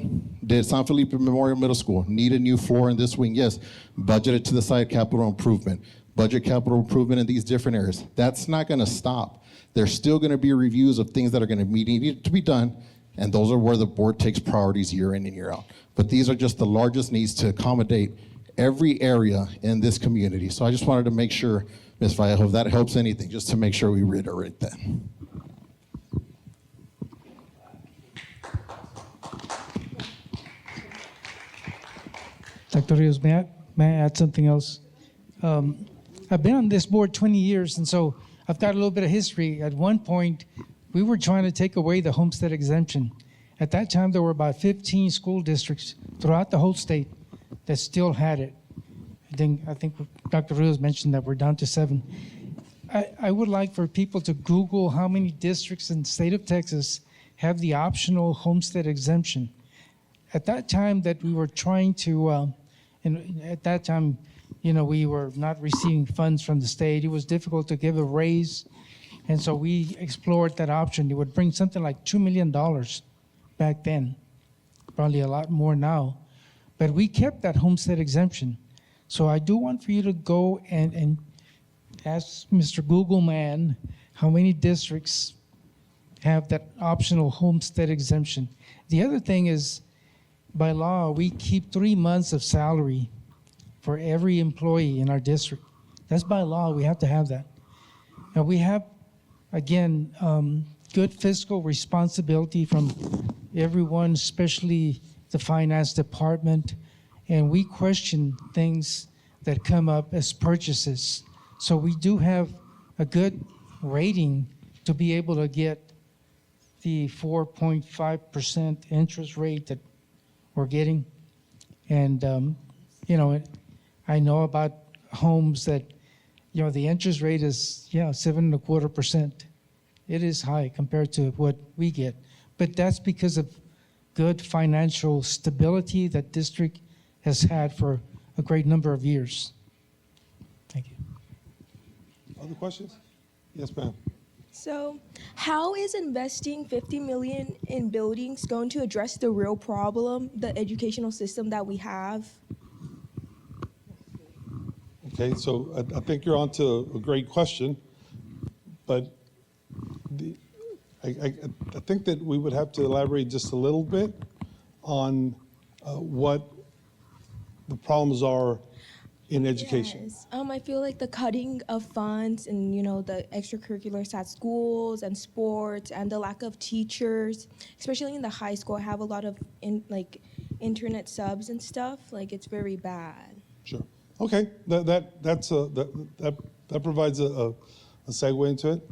Did San Felipe Memorial Middle School need a new floor in this wing? Yes. Budgeted to the side capital improvement. Budget capital improvement in these different areas. That's not gonna stop. There's still gonna be reviews of things that are gonna need to be done, and those are where the board takes priorities year in and year out. But these are just the largest needs to accommodate every area in this community. So I just wanted to make sure, Ms. Vallejo, if that helps anything, just to make sure we reiterate that. Dr. Rios, may I add something else? I've been on this board 20 years, and so I've got a little bit of history. At one point, we were trying to take away the homestead exemption. At that time, there were about 15 school districts throughout the whole state that still had it. I think Dr. Rios mentioned that we're down to 7. I would like for people to Google how many districts in the state of Texas have the optional homestead exemption. At that time that we were trying to, and at that time, you know, we were not receiving funds from the state. It was difficult to give a raise. And so we explored that option. It would bring something like $2 million back then, probably a lot more now. But we kept that homestead exemption. So I do want for you to go and ask Mr. Google Man how many districts have that optional homestead exemption. The other thing is, by law, we keep 3 months of salary for every employee in our district. That's by law, we have to have that. Now we have, again, good fiscal responsibility from everyone, especially the finance department, and we question things that come up as purchases. So we do have a good rating to be able to get the 4.5% interest rate that we're getting. And, you know, I know about homes that, you know, the interest rate is, 7.25%. It is high compared to what we get. but that's because of good financial stability that district has had for a great number of years. Thank you. Other questions? Yes, ma'am. So, how is investing 50 million in buildings going to address the real problem, the educational system that we have? Okay, so I think you're onto a great question, but I think that we would have to elaborate just a little bit on what the problems are in education. Yes. I feel like the cutting of funds and the extracurriculars at schools and sports and the lack of teachers, especially in the high school. I have a lot of internet subs and stuff. Like it's very bad. Sure. Okay, that provides a segue into it.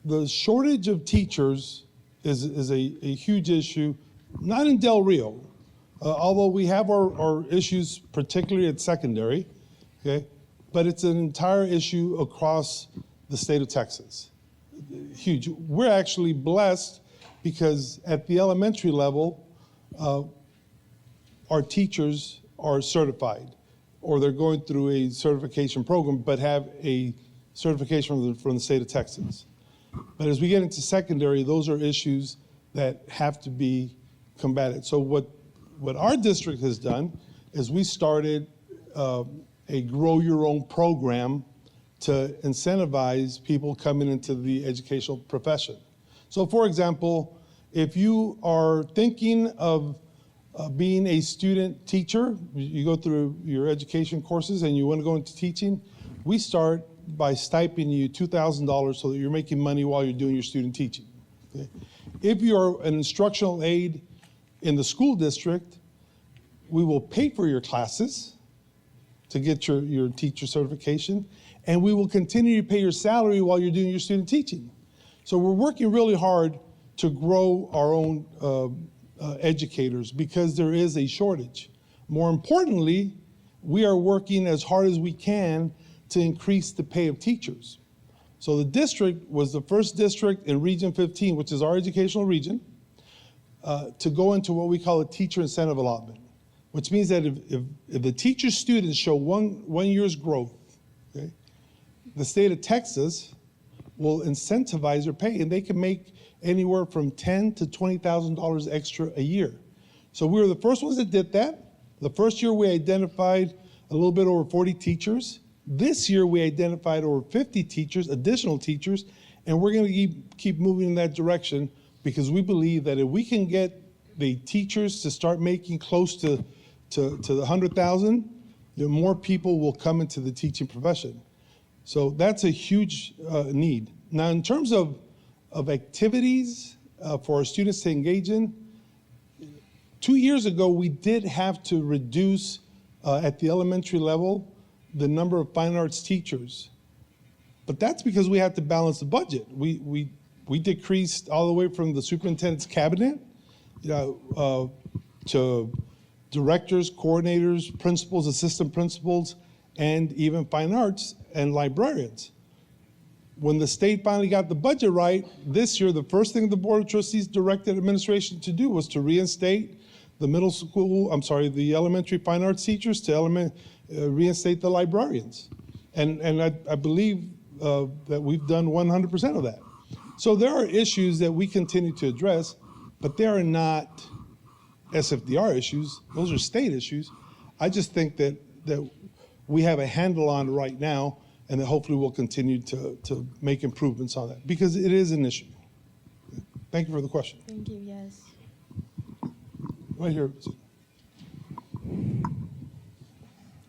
The shortage of teachers is a huge issue, not in Del Rio, although we have our issues, particularly at secondary, okay? But it's an entire issue across the state of Texas. Huge. We're actually blessed because at the elementary level, our teachers are certified, or they're going through a certification program, but have a certification from the state of Texas. But as we get into secondary, those are issues that have to be combated. So what our district has done is we started a grow your own program to incentivize people coming into the educational profession. So for example, if you are thinking of being a student teacher, you go through your education courses and you want to go into teaching, we start by stipending you $2,000 so that you're making money while you're doing your student teaching. Okay? If you're an instructional aide in the school district, we will pay for your classes to get your teacher certification, and we will continue to pay your salary while you're doing your student teaching. So we're working really hard to grow our own educators because there is a shortage. More importantly, we are working as hard as we can to increase the pay of teachers. So the district was the first district in Region 15, which is our educational region, to go into what we call a teacher incentive allotment, which means that if the teacher students show one year's growth, okay, the state of Texas will incentivize their pay, and they can make anywhere from $10,000 to $20,000 extra a year. So we were the first ones that did that. The first year we identified a little bit over 40 teachers. This year we identified over 50 teachers, additional teachers, and we're going to keep moving in that direction because we believe that if we can get the teachers to start making close to the 100,000, then more people will come into the teaching profession. So that's a huge need. Now, in terms of activities for our students to engage in, 2 years ago, we did have to reduce at the elementary level the number of fine arts teachers. But that's because we had to balance the budget. We decreased all the way from the superintendent's cabinet to directors, coordinators, principals, assistant principals, and even fine arts and librarians. When the state finally got the budget right, this year, the first thing the Board of Trustees directed administration to do was to reinstate the elementary fine arts teachers, to reinstate the librarians. And I believe that we've done 100% of that. So there are issues that we continue to address, but they are not SFDR issues. Those are state issues. I just think that we have a handle on it right now, and that hopefully we'll continue to make improvements on that, because it is an issue. Thank you for the question. Thank you, yes. Right here.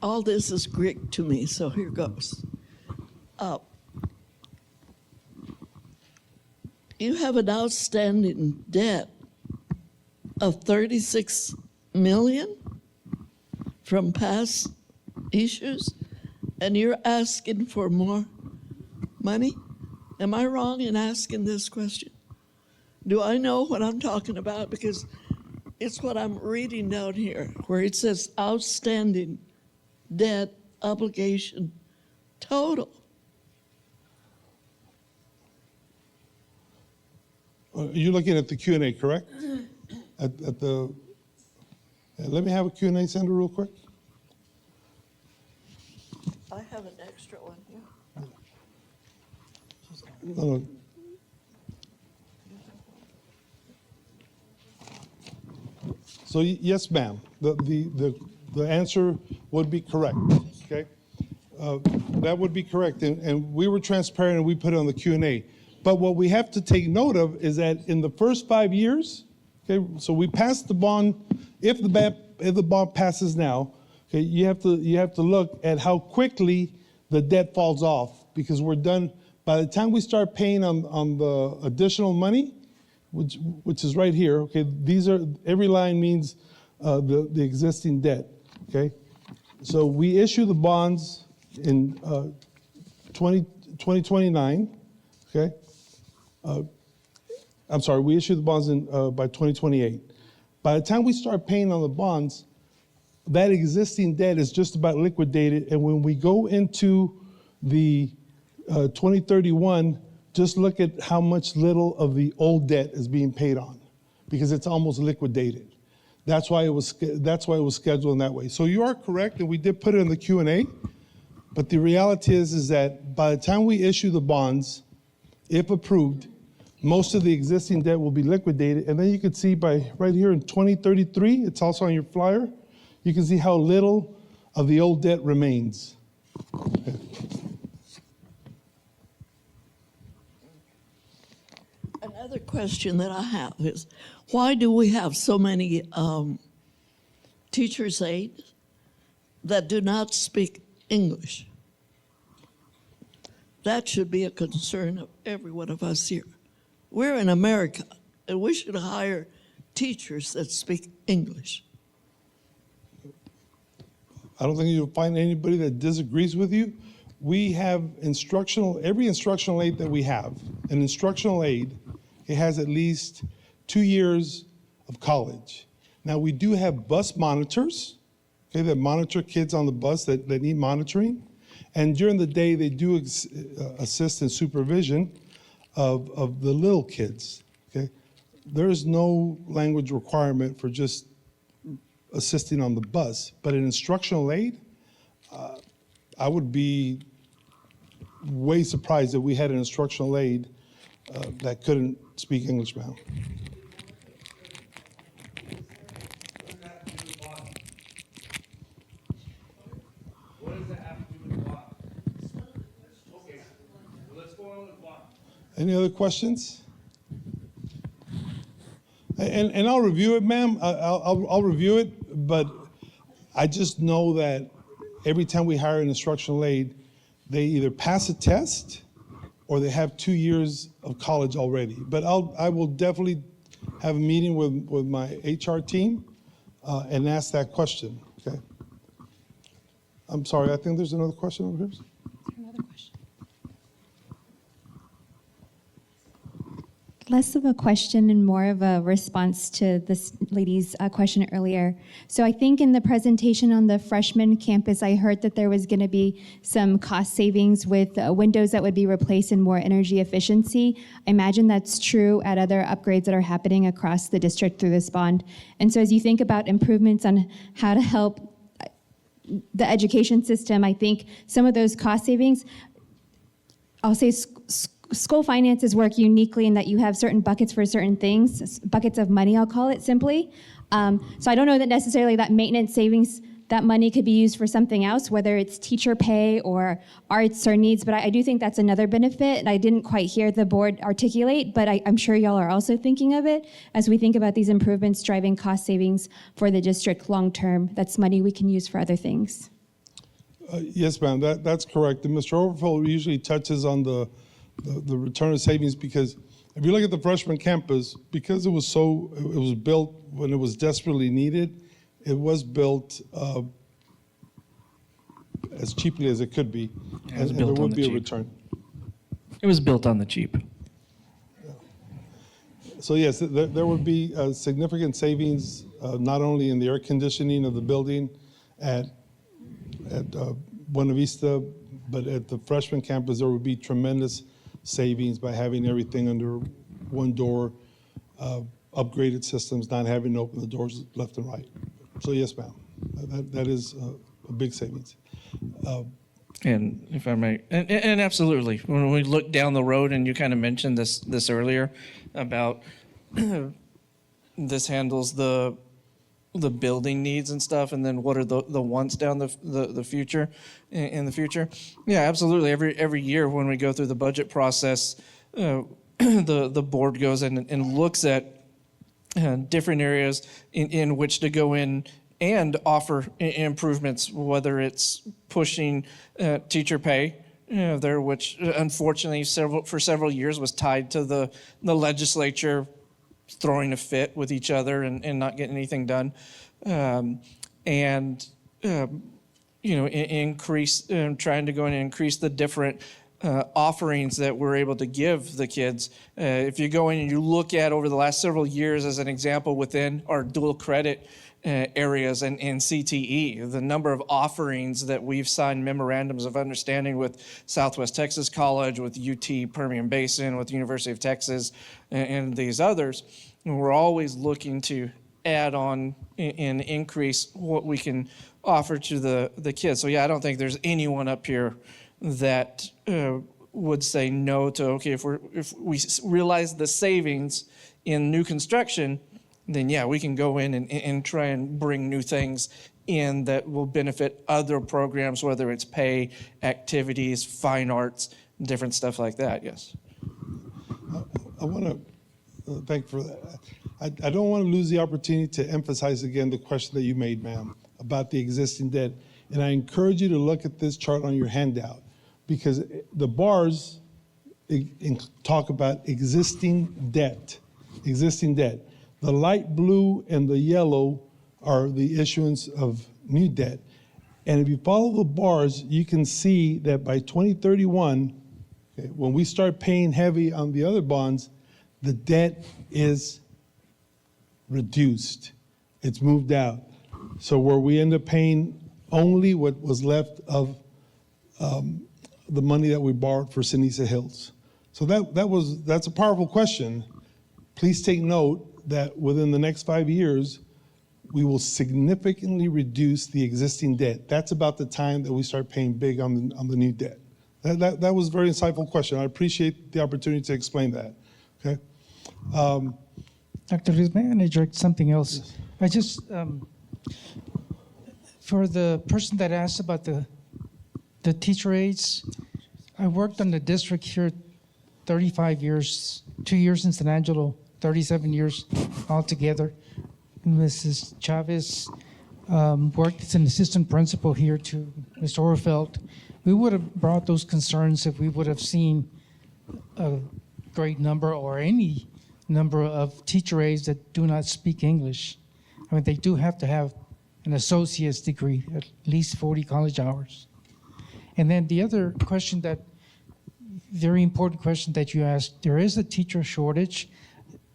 All this is Greek to me, so here goes. You have an outstanding debt of 36 million from past issues, and you're asking for more money? Am I wrong in asking this question? Do I know what I'm talking about? Because it's what I'm reading down here, where it says outstanding debt obligation total. You're looking at the Q&A, correct? Let me have a Q&A, Sandra, real quick. I have an extra one here. No. So yes, ma'am. The answer would be correct. Okay, that would be correct, and we were transparent and we put it on the Q&A. But what we have to take note of is that in the first 5 years, okay, so we passed the bond. If the bond passes now, okay, you have to look at how quickly the debt falls off, because we're done. By the time we start paying on the additional money, which is right here, okay, every line means the existing debt, okay? So we issue the bonds in 2029, okay? I'm sorry, we issue the bonds by 2028. By the time we start paying on the bonds, that existing debt is just about liquidated, and when we go into the 2031, just look at how much little of the old debt is being paid on, because it's almost liquidated. That's why it was scheduled in that way. So you are correct, and we did put it in the Q&A. But the reality is that by the time we issue the bonds, if approved, most of the existing debt will be liquidated. And then you can see by right here in 2033, it's also on your flyer, you can see how little of the old debt remains. Okay. Another question that I have is, why do we have so many teachers' aides that do not speak English? That should be a concern of every one of us here. We're in America, and we should hire teachers that speak English. I don't think you'll find anybody that disagrees with you. We have every instructional aid that we have, an instructional aid, it has at least 2 years of college. Now, we do have bus monitors, okay, that monitor kids on the bus that need monitoring. And during the day, they do assist in supervision of the little kids, okay? There is no language requirement for just assisting on the bus, but an instructional aid, I would be way surprised if we had an instructional aid that couldn't speak English, ma'am. What does that have to do with the bond? Okay, well, let's go on with the bond. Any other questions? And I'll review it, ma'am. I'll review it, but I just know that every time we hire an instructional aid, they either pass a test or they have 2 years of college already. But I will definitely have a meeting with my HR team and ask that question, okay? I'm sorry, I think there's another question over here. Another question. Less of a question and more of a response to this lady's question earlier. So I think in the presentation on the freshman campus, I heard that there was going to be some cost savings with windows that would be replaced and more energy efficiency. I imagine that's true at other upgrades that are happening across the district through this bond. And so as you think about improvements on how to help the education system, I think some of those cost savings, I'll say school finances work uniquely in that you have certain buckets for certain things, buckets of money, I'll call it simply. So I don't know that necessarily that maintenance savings, that money could be used for something else, whether it's teacher pay or arts or needs, but I do think that's another benefit. And I didn't quite hear the board articulate, but I'm sure y'all are also thinking of it as we think about these improvements driving cost savings for the district long-term. That's money we can use for other things. Yes, ma'am, that's correct. And Mr. Overfield usually touches on the return of savings, because if you look at the freshman campus, because it was built when it was desperately needed, it was built as cheaply as it could be, and there would be a return. It was built on the cheap. So yes, there would be significant savings, not only in the air conditioning of the building at Buena Vista, but at the freshman campus, there would be tremendous savings by having everything under one door upgraded systems, not having to open the doors left and right. So yes, ma'am, that is a big savings. And if I may, and absolutely, when we look down the road, and you kind of mentioned this earlier about this handles the building needs and stuff, and then what are the wants down the future in the future. Yeah, absolutely. Every year when we go through the budget process, the board goes in and looks at different areas in which to go in and offer improvements, whether it's pushing teacher pay there, which unfortunately for several years was tied to the legislature throwing a fit with each other and not getting anything done, increase trying to go in and increase the different offerings that we're able to give the kids. If you go in and you look at over the last several years, as an example, within our dual credit areas and CTE, the number of offerings that we've signed memorandums of understanding with Southwest Texas College, with UT Permian Basin, with the University of Texas, and these others, and we're always looking to add on and increase what we can offer to the kids. So yeah, I don't think there's anyone up here that would say no to, okay, if we realize the savings in new construction, then yeah, we can go in and try and bring new things in that will benefit other programs, whether it's pay, activities, fine arts, different stuff like that, yes. I want to thank you for that. I don't want to lose the opportunity to emphasize again the question that you made, ma'am, about the existing debt. And I encourage you to look at this chart on your handout, because the bars talk about existing debt. The light blue and the yellow are the issuance of new debt. And if you follow the bars, you can see that by 2031, okay, when we start paying heavy on the other bonds, the debt is reduced. It's moved out. So where we end up paying only what was left of the money that we borrowed for Ceniza Hills. So that's a powerful question. Please take note that within the next 5 years, we will significantly reduce the existing debt. That's about the time that we start paying big on the new debt. That was a very insightful question. I appreciate the opportunity to explain that. Okay. Dr. Ruiz, may I interject something else? Yes. I just, for the person that asked about the teacher aides, I worked on the district here 35 years, 2 years in San Angelo, 37 years altogether. Mrs. Chavez worked as an assistant principal here to Mr. Orfeld. We would have brought those concerns if we would have seen a great number or any number of teacher aides that do not speak English. I mean, they do have to have an associate's degree, at least 40 college hours. And then the other question very important question that you asked, there is a teacher shortage.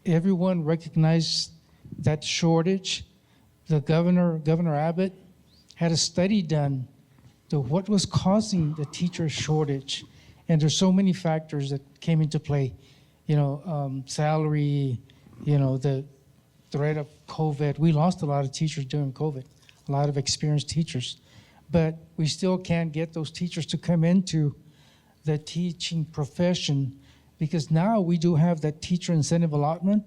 Everyone recognized that shortage. The Governor Abbott, had a study done to what was causing the teacher shortage. And there's so many factors that came into play. Salary, the threat of COVID. We lost a lot of teachers during COVID, a lot of experienced teachers. But we still can't get those teachers to come into the teaching profession, because now we do have that teacher incentive allotment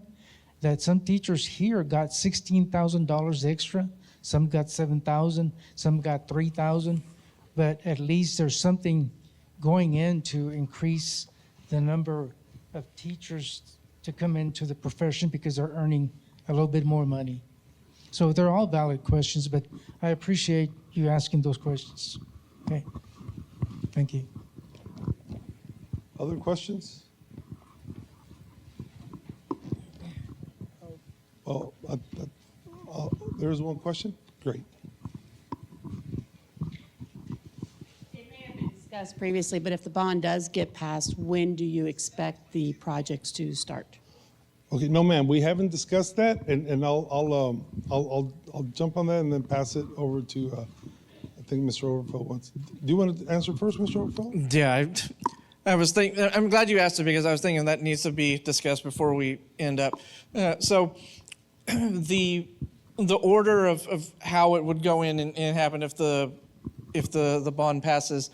that some teachers here got $16,000 extra, some got $7,000, some got $3,000, but at least there's something going in to increase the number of teachers to come into the profession because they're earning a little bit more money. So they're all valid questions, but I appreciate you asking those questions. Okay, thank you. Other questions? Well, there's one question? Great. It may have been discussed previously, but if the bond does get passed, when do you expect the projects to start? Okay, no, ma'am, we haven't discussed that, and I'll jump on that and then pass it over to, I think Mr. Overfeld wants. Do you want to answer first, Mr. Overfeld? Yeah, I'm glad you asked it because I was thinking that needs to be discussed before we end up. So the order of how it would go in and happen if the bond passes,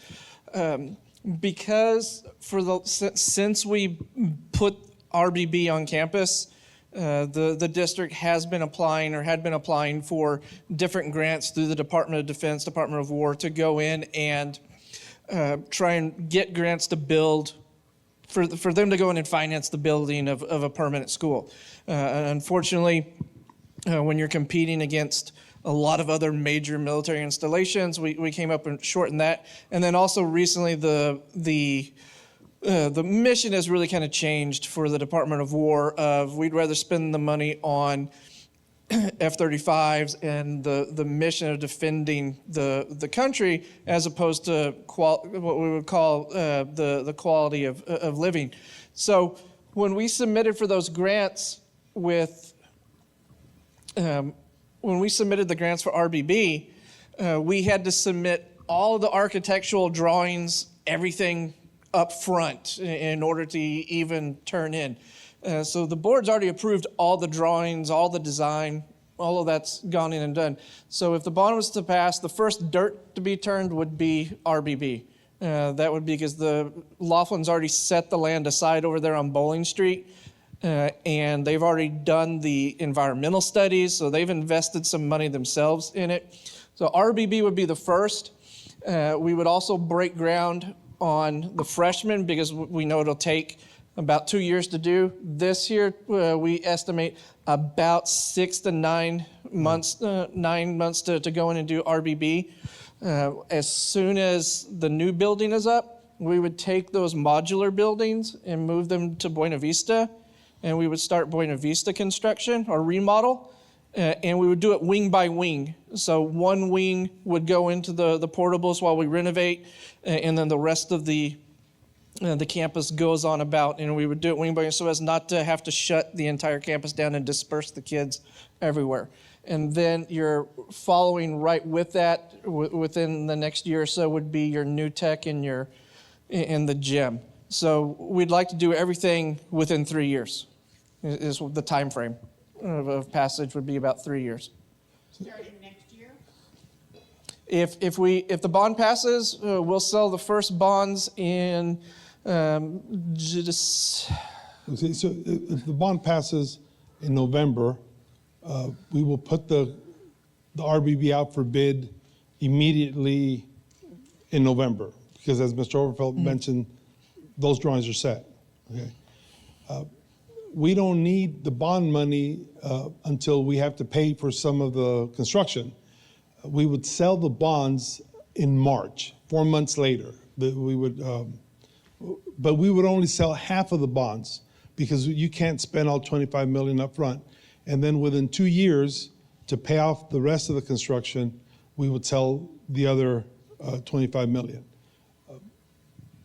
because since we put RBB on campus, the district has been applying or had been applying for different grants through the Department of Defense, Department of War to go in and try and get grants to build, for them to go in and finance the building of a permanent school. Unfortunately, when you're competing against a lot of other major military installations, we came up short in that. And then also recently, the mission has really kind of changed for the Department of War. We'd rather spend the money on F-35s and the mission of defending the country as opposed to what we would call the quality of living. So when we submitted for those grants when we submitted the grants for RBB, we had to submit all the architectural drawings, everything up front in order to even turn in. So the board's already approved all the drawings, all the design, all of that's gone in and done. So if the bond was to pass, the first dirt to be turned would be RBB. That would be because the Laughlin's already set the land aside over there on Bowling Street, and they've already done the environmental studies, so they've invested some money themselves in it. So RBB would be the first. We would also break ground on the freshmen because we know it'll take about 2 years to do. This year, we estimate about 6 to 9 months, 9 months to go in and do RBB. As soon as the new building is up, we would take those modular buildings and move them to Buena Vista, and we would start Buena Vista construction or remodel, and we would do it wing by wing. So one wing would go into the portables while we renovate, and then the rest of the campus goes on about, and we would do it wing by wing so as not to have to shut the entire campus down and disperse the kids everywhere. And then you're following right with that within the next year or so would be your new tech and in the gym. So we'd like to do everything within 3 years is the time frame of passage would be about 3 years. Starting next year? If the bond passes, we'll sell the first bonds in just. Okay, so if the bond passes in November, we will put the RBB out for bid immediately in November, because as Mr. Overfeld mentioned, those drawings are set. Okay, we don't need the bond money until we have to pay for some of the construction. We would sell the bonds in March, 4 months later. But we would only sell half of the bonds because you can't spend all 25 million up front. And then within 2 years, to pay off the rest of the construction, we would sell the other 25 million.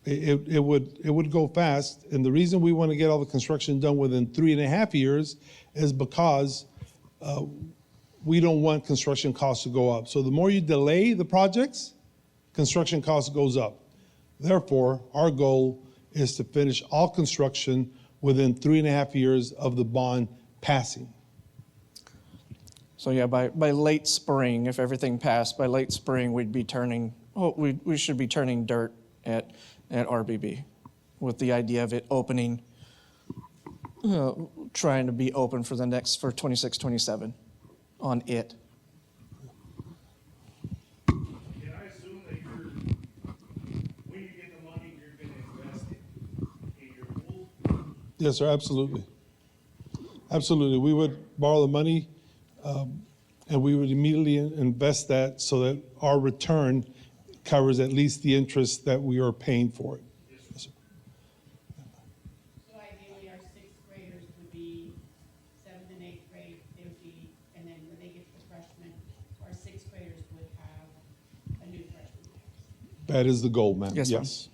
It would go fast, and the reason we want to get all the construction done within 3.5 years is because we don't want construction costs to go up. So the more you delay the projects, construction costs goes up. Therefore, our goal is to finish all construction within 3.5 years of the bond passing. So yeah, by late spring, if everything passed, by late spring we should be turning dirt at RBB with the idea of it opening, trying to be open for 26, 27 on it. Can I assume that when you get the money, you're going to invest it in your pool? Yes, sir, absolutely. Absolutely. We would borrow the money and we would immediately invest that so that our return covers at least the interest that we are paying for it. Yes, sir. So ideally, our sixth graders would be 7th and 8th grade, they would be, and then when they get to freshmen, our sixth graders would have a new freshman class. That is the goal, ma'am. Yes, ma'am. Yes.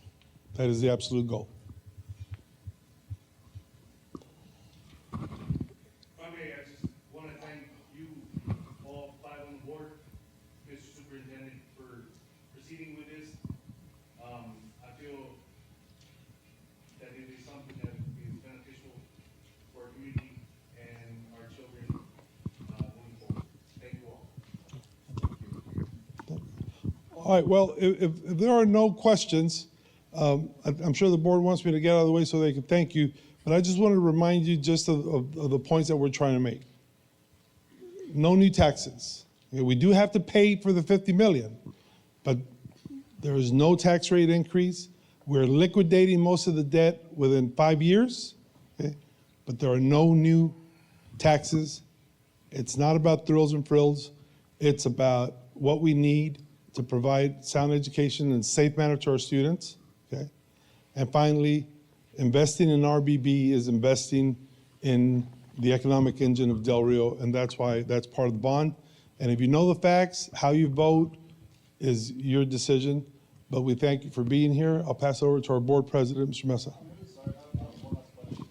That is the absolute goal. Okay, I just want to thank you, all 5 on the board, Mr. Superintendent, for proceeding with this. I feel All right, well, if there are no questions, I'm sure the board wants me to get out of the way so they can thank you, but I just want to remind you just of the points that we're trying to make. No new taxes. We do have to pay for the 50 million, but there is no tax rate increase. We're liquidating most of the debt within 5 years, okay? But there are no new taxes. It's not about thrills and frills. It's about what we need to provide sound education in a safe manner to our students, okay? And finally, investing in RBB is investing in the economic engine of Del Rio, and that's why that's part of the bond. And if you know the facts, how you vote is your decision, but we thank you for being here. I'll pass it over to our board president, Mr. Mesa.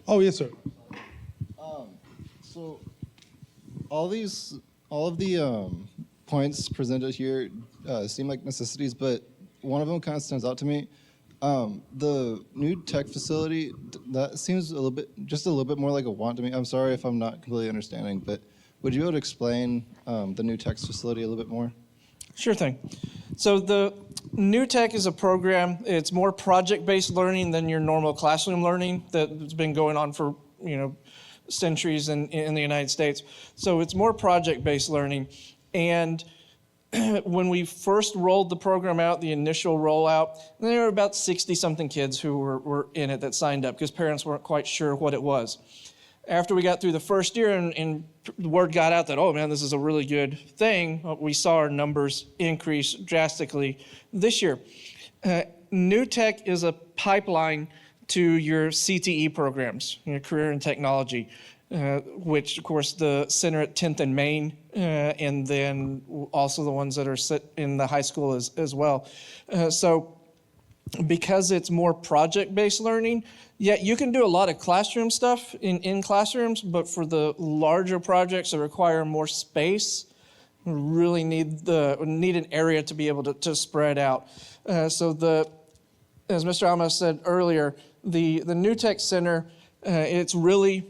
Oh, yes, sir. So all of the points presented here seem like necessities, but one of them kind of stands out to me. The new tech facility, that seems just a little bit more like a want to me. I'm sorry if I'm not completely understanding, but would you be able to explain the new tech facility a little bit more? Sure thing. So the New Tech is a program. It's more project-based learning than your normal classroom learning that's been going on for centuries in the United States. So it's more project-based learning. And when we first rolled the program out, the initial rollout, there were about 60-something kids who were in it that signed up because parents weren't quite sure what it was. After we got through the first year and the word got out that, oh man, this is a really good thing, we saw our numbers increase drastically this year. New Tech is a pipeline to your CTE programs, your career in technology, which of course the center at 10th and Main, and then also the ones that are in the high school as well. So because it's more project-based learning, yeah, you can do a lot of classroom stuff in classrooms, but for the larger projects that require more space, we really need an area to be able to spread out. So as Mr. Alma said earlier, the New Tech Center, it's really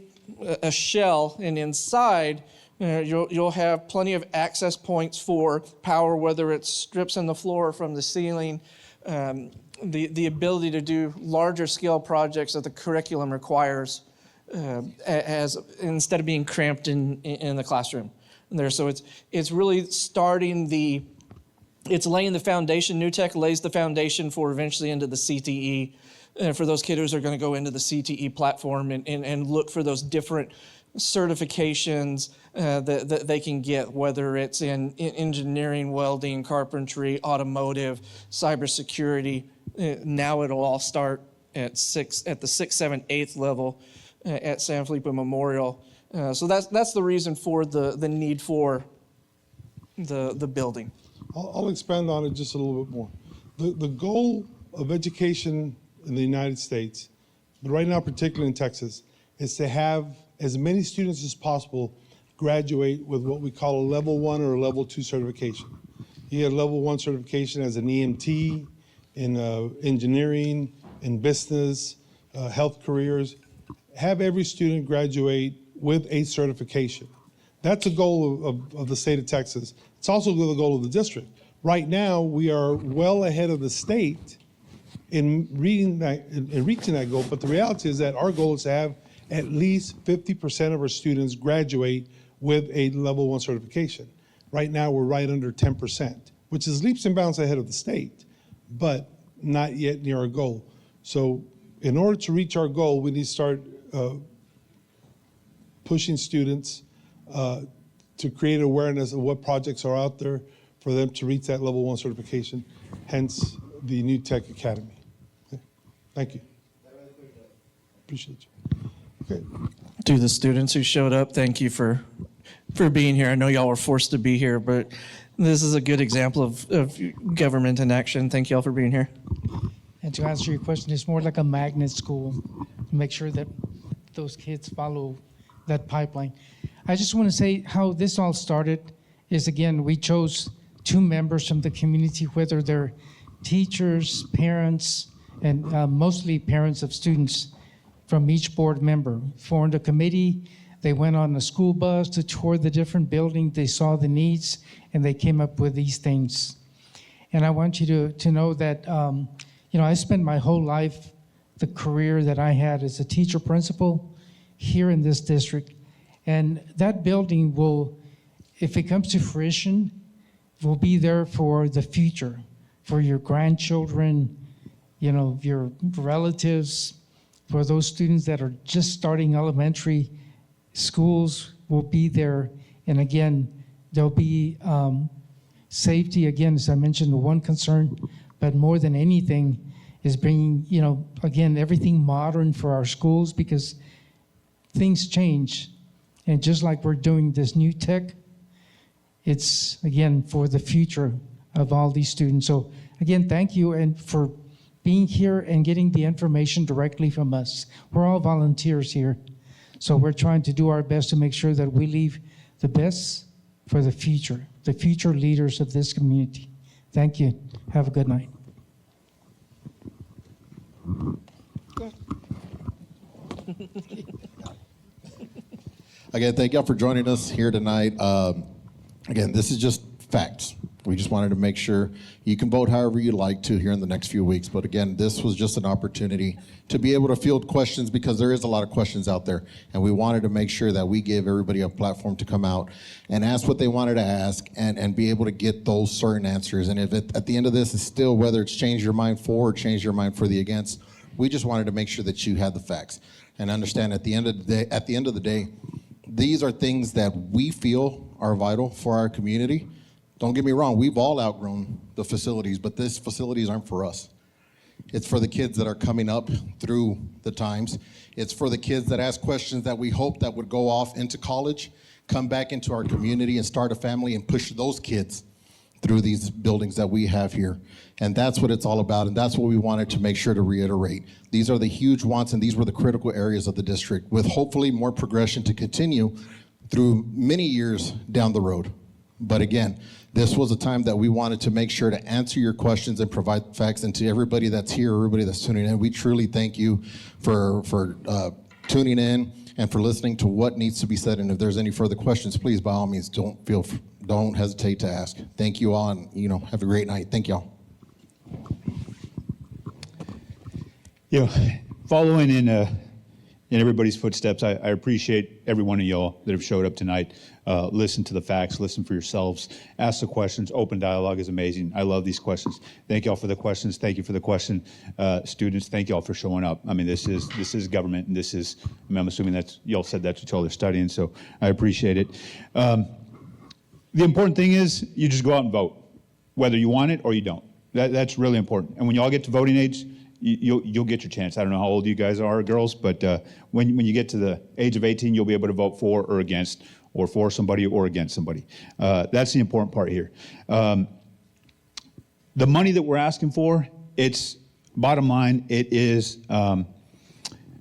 a shell, and inside you'll have plenty of access points for power, whether it's strips in the floor from the ceiling, the ability to do larger scale projects that the curriculum requires as instead of being cramped in the classroom there. So it's really it's laying the foundation. New Tech lays the foundation for eventually into the CTE, for those kiddos who are going to go into the CTE platform and look for those different certifications that they can get, whether it's in engineering, welding, carpentry, automotive, cybersecurity. Now it'll all start at the 6th, 7th, 8th level at San Felipe Memorial. So that's the reason for the need for the building. I'll expand on it just a little bit more. The goal of education in the United States, but right now particularly in Texas, is to have as many students as possible graduate with what we call a level 1 or a level 2 certification. You get a level 1 certification as an EMT, in engineering, in business, health careers. Have every student graduate with a certification. That's a goal of the state of Texas. It's also the goal of the district. Right now, we are well ahead of the state in reaching that goal, but the reality is that our goal is to have at least 50% of our students graduate with a level 1 certification. Right now, we're right under 10%, which is leaps and bounds ahead of the state, but not yet near our goal. So in order to reach our goal, we need to start pushing students to create awareness of what projects are out there for them to reach that level 1 certification, hence the New Tech Academy. Okay. Thank you. Appreciate you. Okay. To the students who showed up, thank you for being here. I know y'all were forced to be here, but this is a good example of government in action. Thank y'all for being here. And to answer your question, it's more like a magnet school to make sure that those kids follow that pipeline. I just want to say how this all started is, again, we chose 2 members from the community, whether they're teachers, parents, and mostly parents of students from each board member. Formed a committee. They went on a school bus to tour the different buildings. They saw the needs, and they came up with these things. And I want you to know that, I spent my whole life, the career that I had as a teacher principal here in this district. And that building will, if it comes to fruition, will be there for the future, for your grandchildren, your relatives, for those students that are just starting elementary schools will be there. And again, there'll be safety, again, as I mentioned, the one concern, but more than anything is bringing, again, everything modern for our schools because things change. And just like we're doing this new tech, it's, again, for the future of all these students. So, again, thank you and for being here and getting the information directly from us. We're all volunteers here. So we're trying to do our best to make sure that we leave the best for the future leaders of this community. Thank you. Have a good night. Again, thank y'all for joining us here tonight. Again, this is just facts. We just wanted to make sure you can vote however you like to here in the next few weeks. But again, this was just an opportunity to be able to field questions because there is a lot of questions out there. And we wanted to make sure that we give everybody a platform to come out and ask what they wanted to ask and be able to get those certain answers. And if at the end of this is still whether it's change your mind for or change your mind for the against, we just wanted to make sure that you had the facts and understand at the end of the day, these are things that we feel are vital for our community. Don't get me wrong, we've all outgrown the facilities, but these facilities aren't for us. It's for the kids that are coming up through the times. It's for the kids that ask questions that we hope that would go off into college, come back into our community and start a family and push those kids through these buildings that we have here. And that's what it's all about, and that's what we wanted to make sure to reiterate. These are the huge wants, and these were the critical areas of the district, with hopefully more progression to continue through many years down the road. But again, this was a time that we wanted to make sure to answer your questions and provide facts. And to everybody that's here, everybody that's tuning in, we truly thank you for tuning in and for listening to what needs to be said. And if there's any further questions, please, by all means, don't hesitate to ask. Thank you all, and have a great night. Thank y'all. Following in everybody's footsteps, I appreciate every one of y'all that have showed up tonight. Listen to the facts, listen for yourselves, ask the questions. Open dialogue is amazing. I love these questions. Thank y'all for the questions. Thank you for the question. Students, thank y'all for showing up. I mean, this is government, and I'm assuming y'all said that's what y'all are studying, so I appreciate it. The important thing is you just go out and vote, whether you want it or you don't. That's really important. And when y'all get to voting age, you'll get your chance. I don't know how old you guys are, girls, but when you get to the age of 18, you'll be able to vote for or against, or for somebody or against somebody. That's the important part here. The money that we're asking for, it's bottom line, it is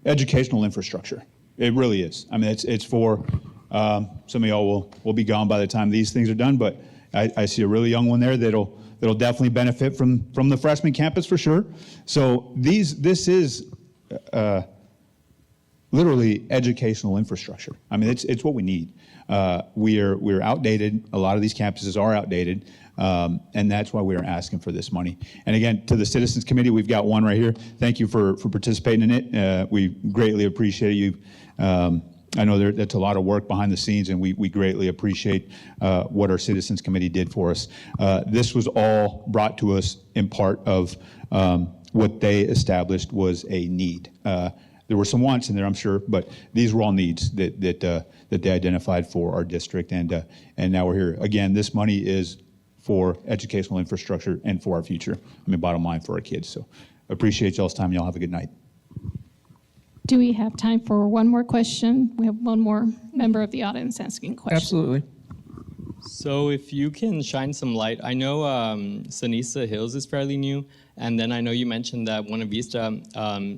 educational infrastructure. It really is. I mean, it's for, some of y'all will be gone by the time these things are done, but I see a really young one there that'll definitely benefit from the freshman campus for sure. So this is literally educational infrastructure. I mean, it's what we need. We're outdated. A lot of these campuses are outdated, and that's why we're asking for this money. And again, to the Citizens Committee, we've got one right here. Thank you for participating in it. We greatly appreciate you. I know that's a lot of work behind the scenes, and we greatly appreciate what our Citizens Committee did for us. This was all brought to us in part of what they established was a need. There were some wants in there, I'm sure, but these were all needs that they identified for our district, and now we're here. Again, this money is for educational infrastructure and for our future. I mean, bottom line, for our kids. So appreciate y'all's time. Y'all have a good night. Do we have time for one more question? We have one more member of the audience asking questions. Absolutely. So if you can shine some light, I know Sanisa Hills is fairly new, and then I know you mentioned that Buena Vista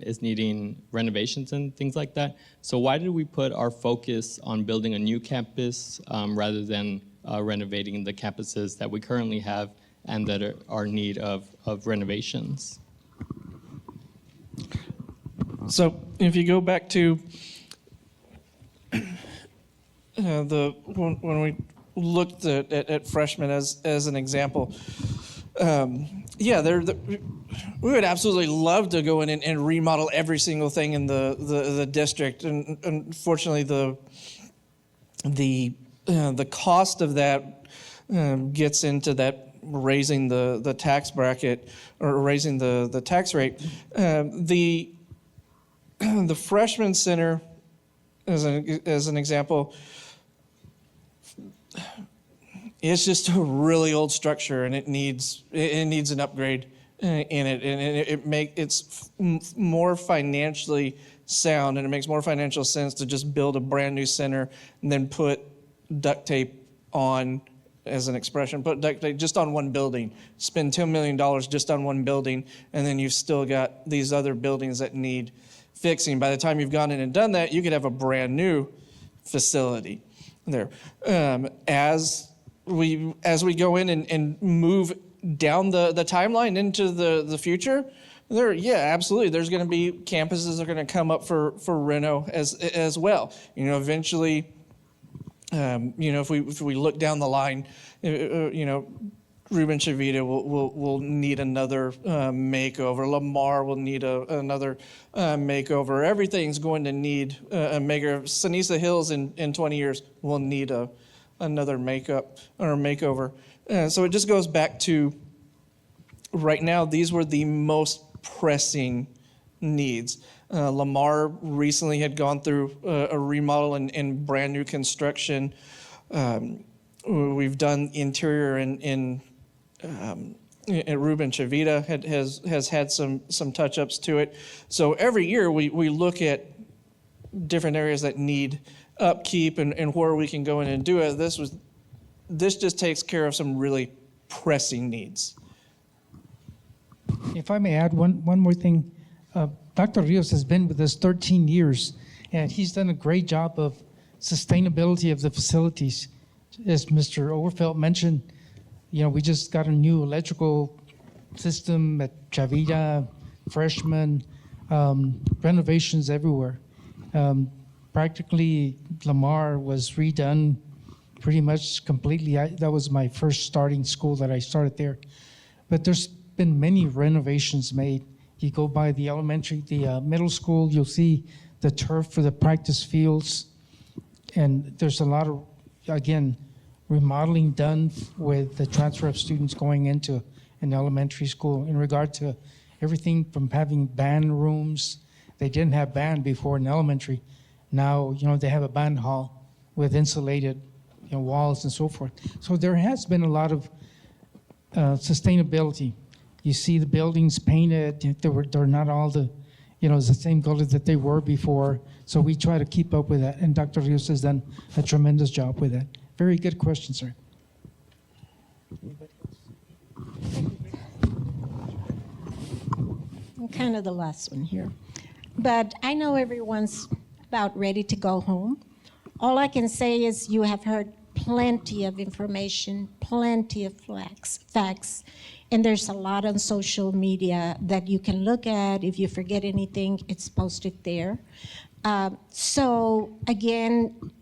is needing renovations and things like that. So why did we put our focus on building a new campus rather than renovating the campuses that we currently have and that are in need of renovations? So if you go back to when we looked at freshmen as an example, yeah, we would absolutely love to go in and remodel every single thing in the district. And unfortunately, the cost of that gets into that raising the tax bracket or raising the tax rate. The freshman center, as an example, it's just a really old structure, and it needs an upgrade in it, and it's more financially sound, and it makes more financial sense to just build a brand new center and then put duct tape on, as an expression, put duct tape just on one building, spend $10 million just on one building, and then you've still got these other buildings that need fixing. By the time you've gone in and done that, you could have a brand new facility there. As we go in and move down the timeline into the future, absolutely, there's going to be campuses that are going to come up for reno as well. Eventually, if we look down the line, Ruben Chavita will need another makeover. Lamar will need another makeover. Everything's going to need a makeover. Sanisa Hills in 20 years will need another makeup or makeover. So it just goes back to right now, these were the most pressing needs. Lamar recently had gone through a remodel and brand new construction. We've done interior in Ruben Chavita has had some touch-ups to it. So every year we look at different areas that need upkeep and where we can go in and do it. This just takes care of some really pressing needs. If I may add one more thing, Dr. Rios has been with us 13 years, and he's done a great job of sustainability of the facilities. As Mr. Overfelt mentioned, we just got a new electrical system at Chavita, freshman, renovations everywhere. Practically, Lamar was redone pretty much completely. That was my first starting school that I started there. But there's been many renovations made. You go by the middle school, you'll see the turf for the practice fields. And there's a lot of, again, remodeling done with the transfer of students going into an elementary school in regard to everything from having band rooms. They didn't have band before in elementary. Now, they have a band hall with insulated walls and so forth. So there has been a lot of sustainability. You see the buildings painted, they're not all the same color that they were before. So we try to keep up with that, and Dr. Rios has done a tremendous job with that. Very good question, sir. I'm kind of the last one here. But I know everyone's about ready to go home. All I can say is you have heard plenty of information, plenty of facts, and there's a lot on social media that you can look at. If you forget anything, it's posted there. So again,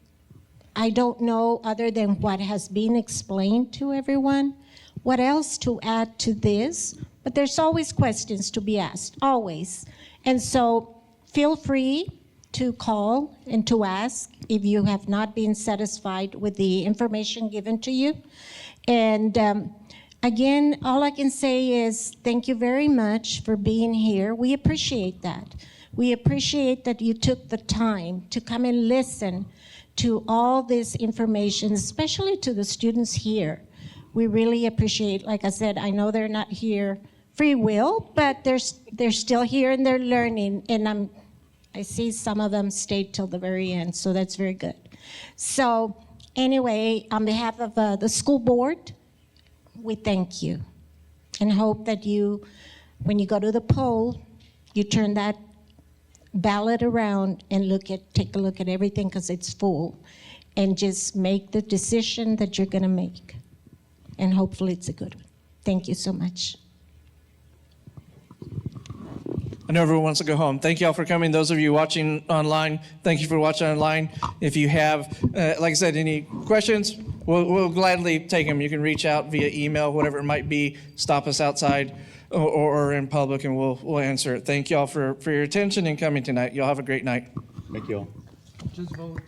I don't know, other than what has been explained to everyone, what else to add to this, but there's always questions to be asked, always. And so feel free to call and to ask if you have not been satisfied with the information given to you. And again, all I can say is thank you very much for being here. We appreciate that. We appreciate that you took the time to come and listen to all this information, especially to the students here. We really appreciate, like I said, I know they're not here free will, but they're still here and they're learning, and I see some of them stayed till the very end, so that's very good. So anyway, on behalf of the school board, we thank you and hope that when you go to the poll, you turn that ballot around and take a look at everything, because it's full, and just make the decision that you're going to make. And hopefully it's a good one. Thank you so much. I know everyone wants to go home. Thank you all for coming. Those of you watching online, thank you for watching online. If you have, like I said, any questions, we'll gladly take them. You can reach out via email, whatever it might be. Stop us outside or in public, and we'll answer it. Thank y'all for your attention and coming tonight. Y'all have a great night. Thank you all. Just vote.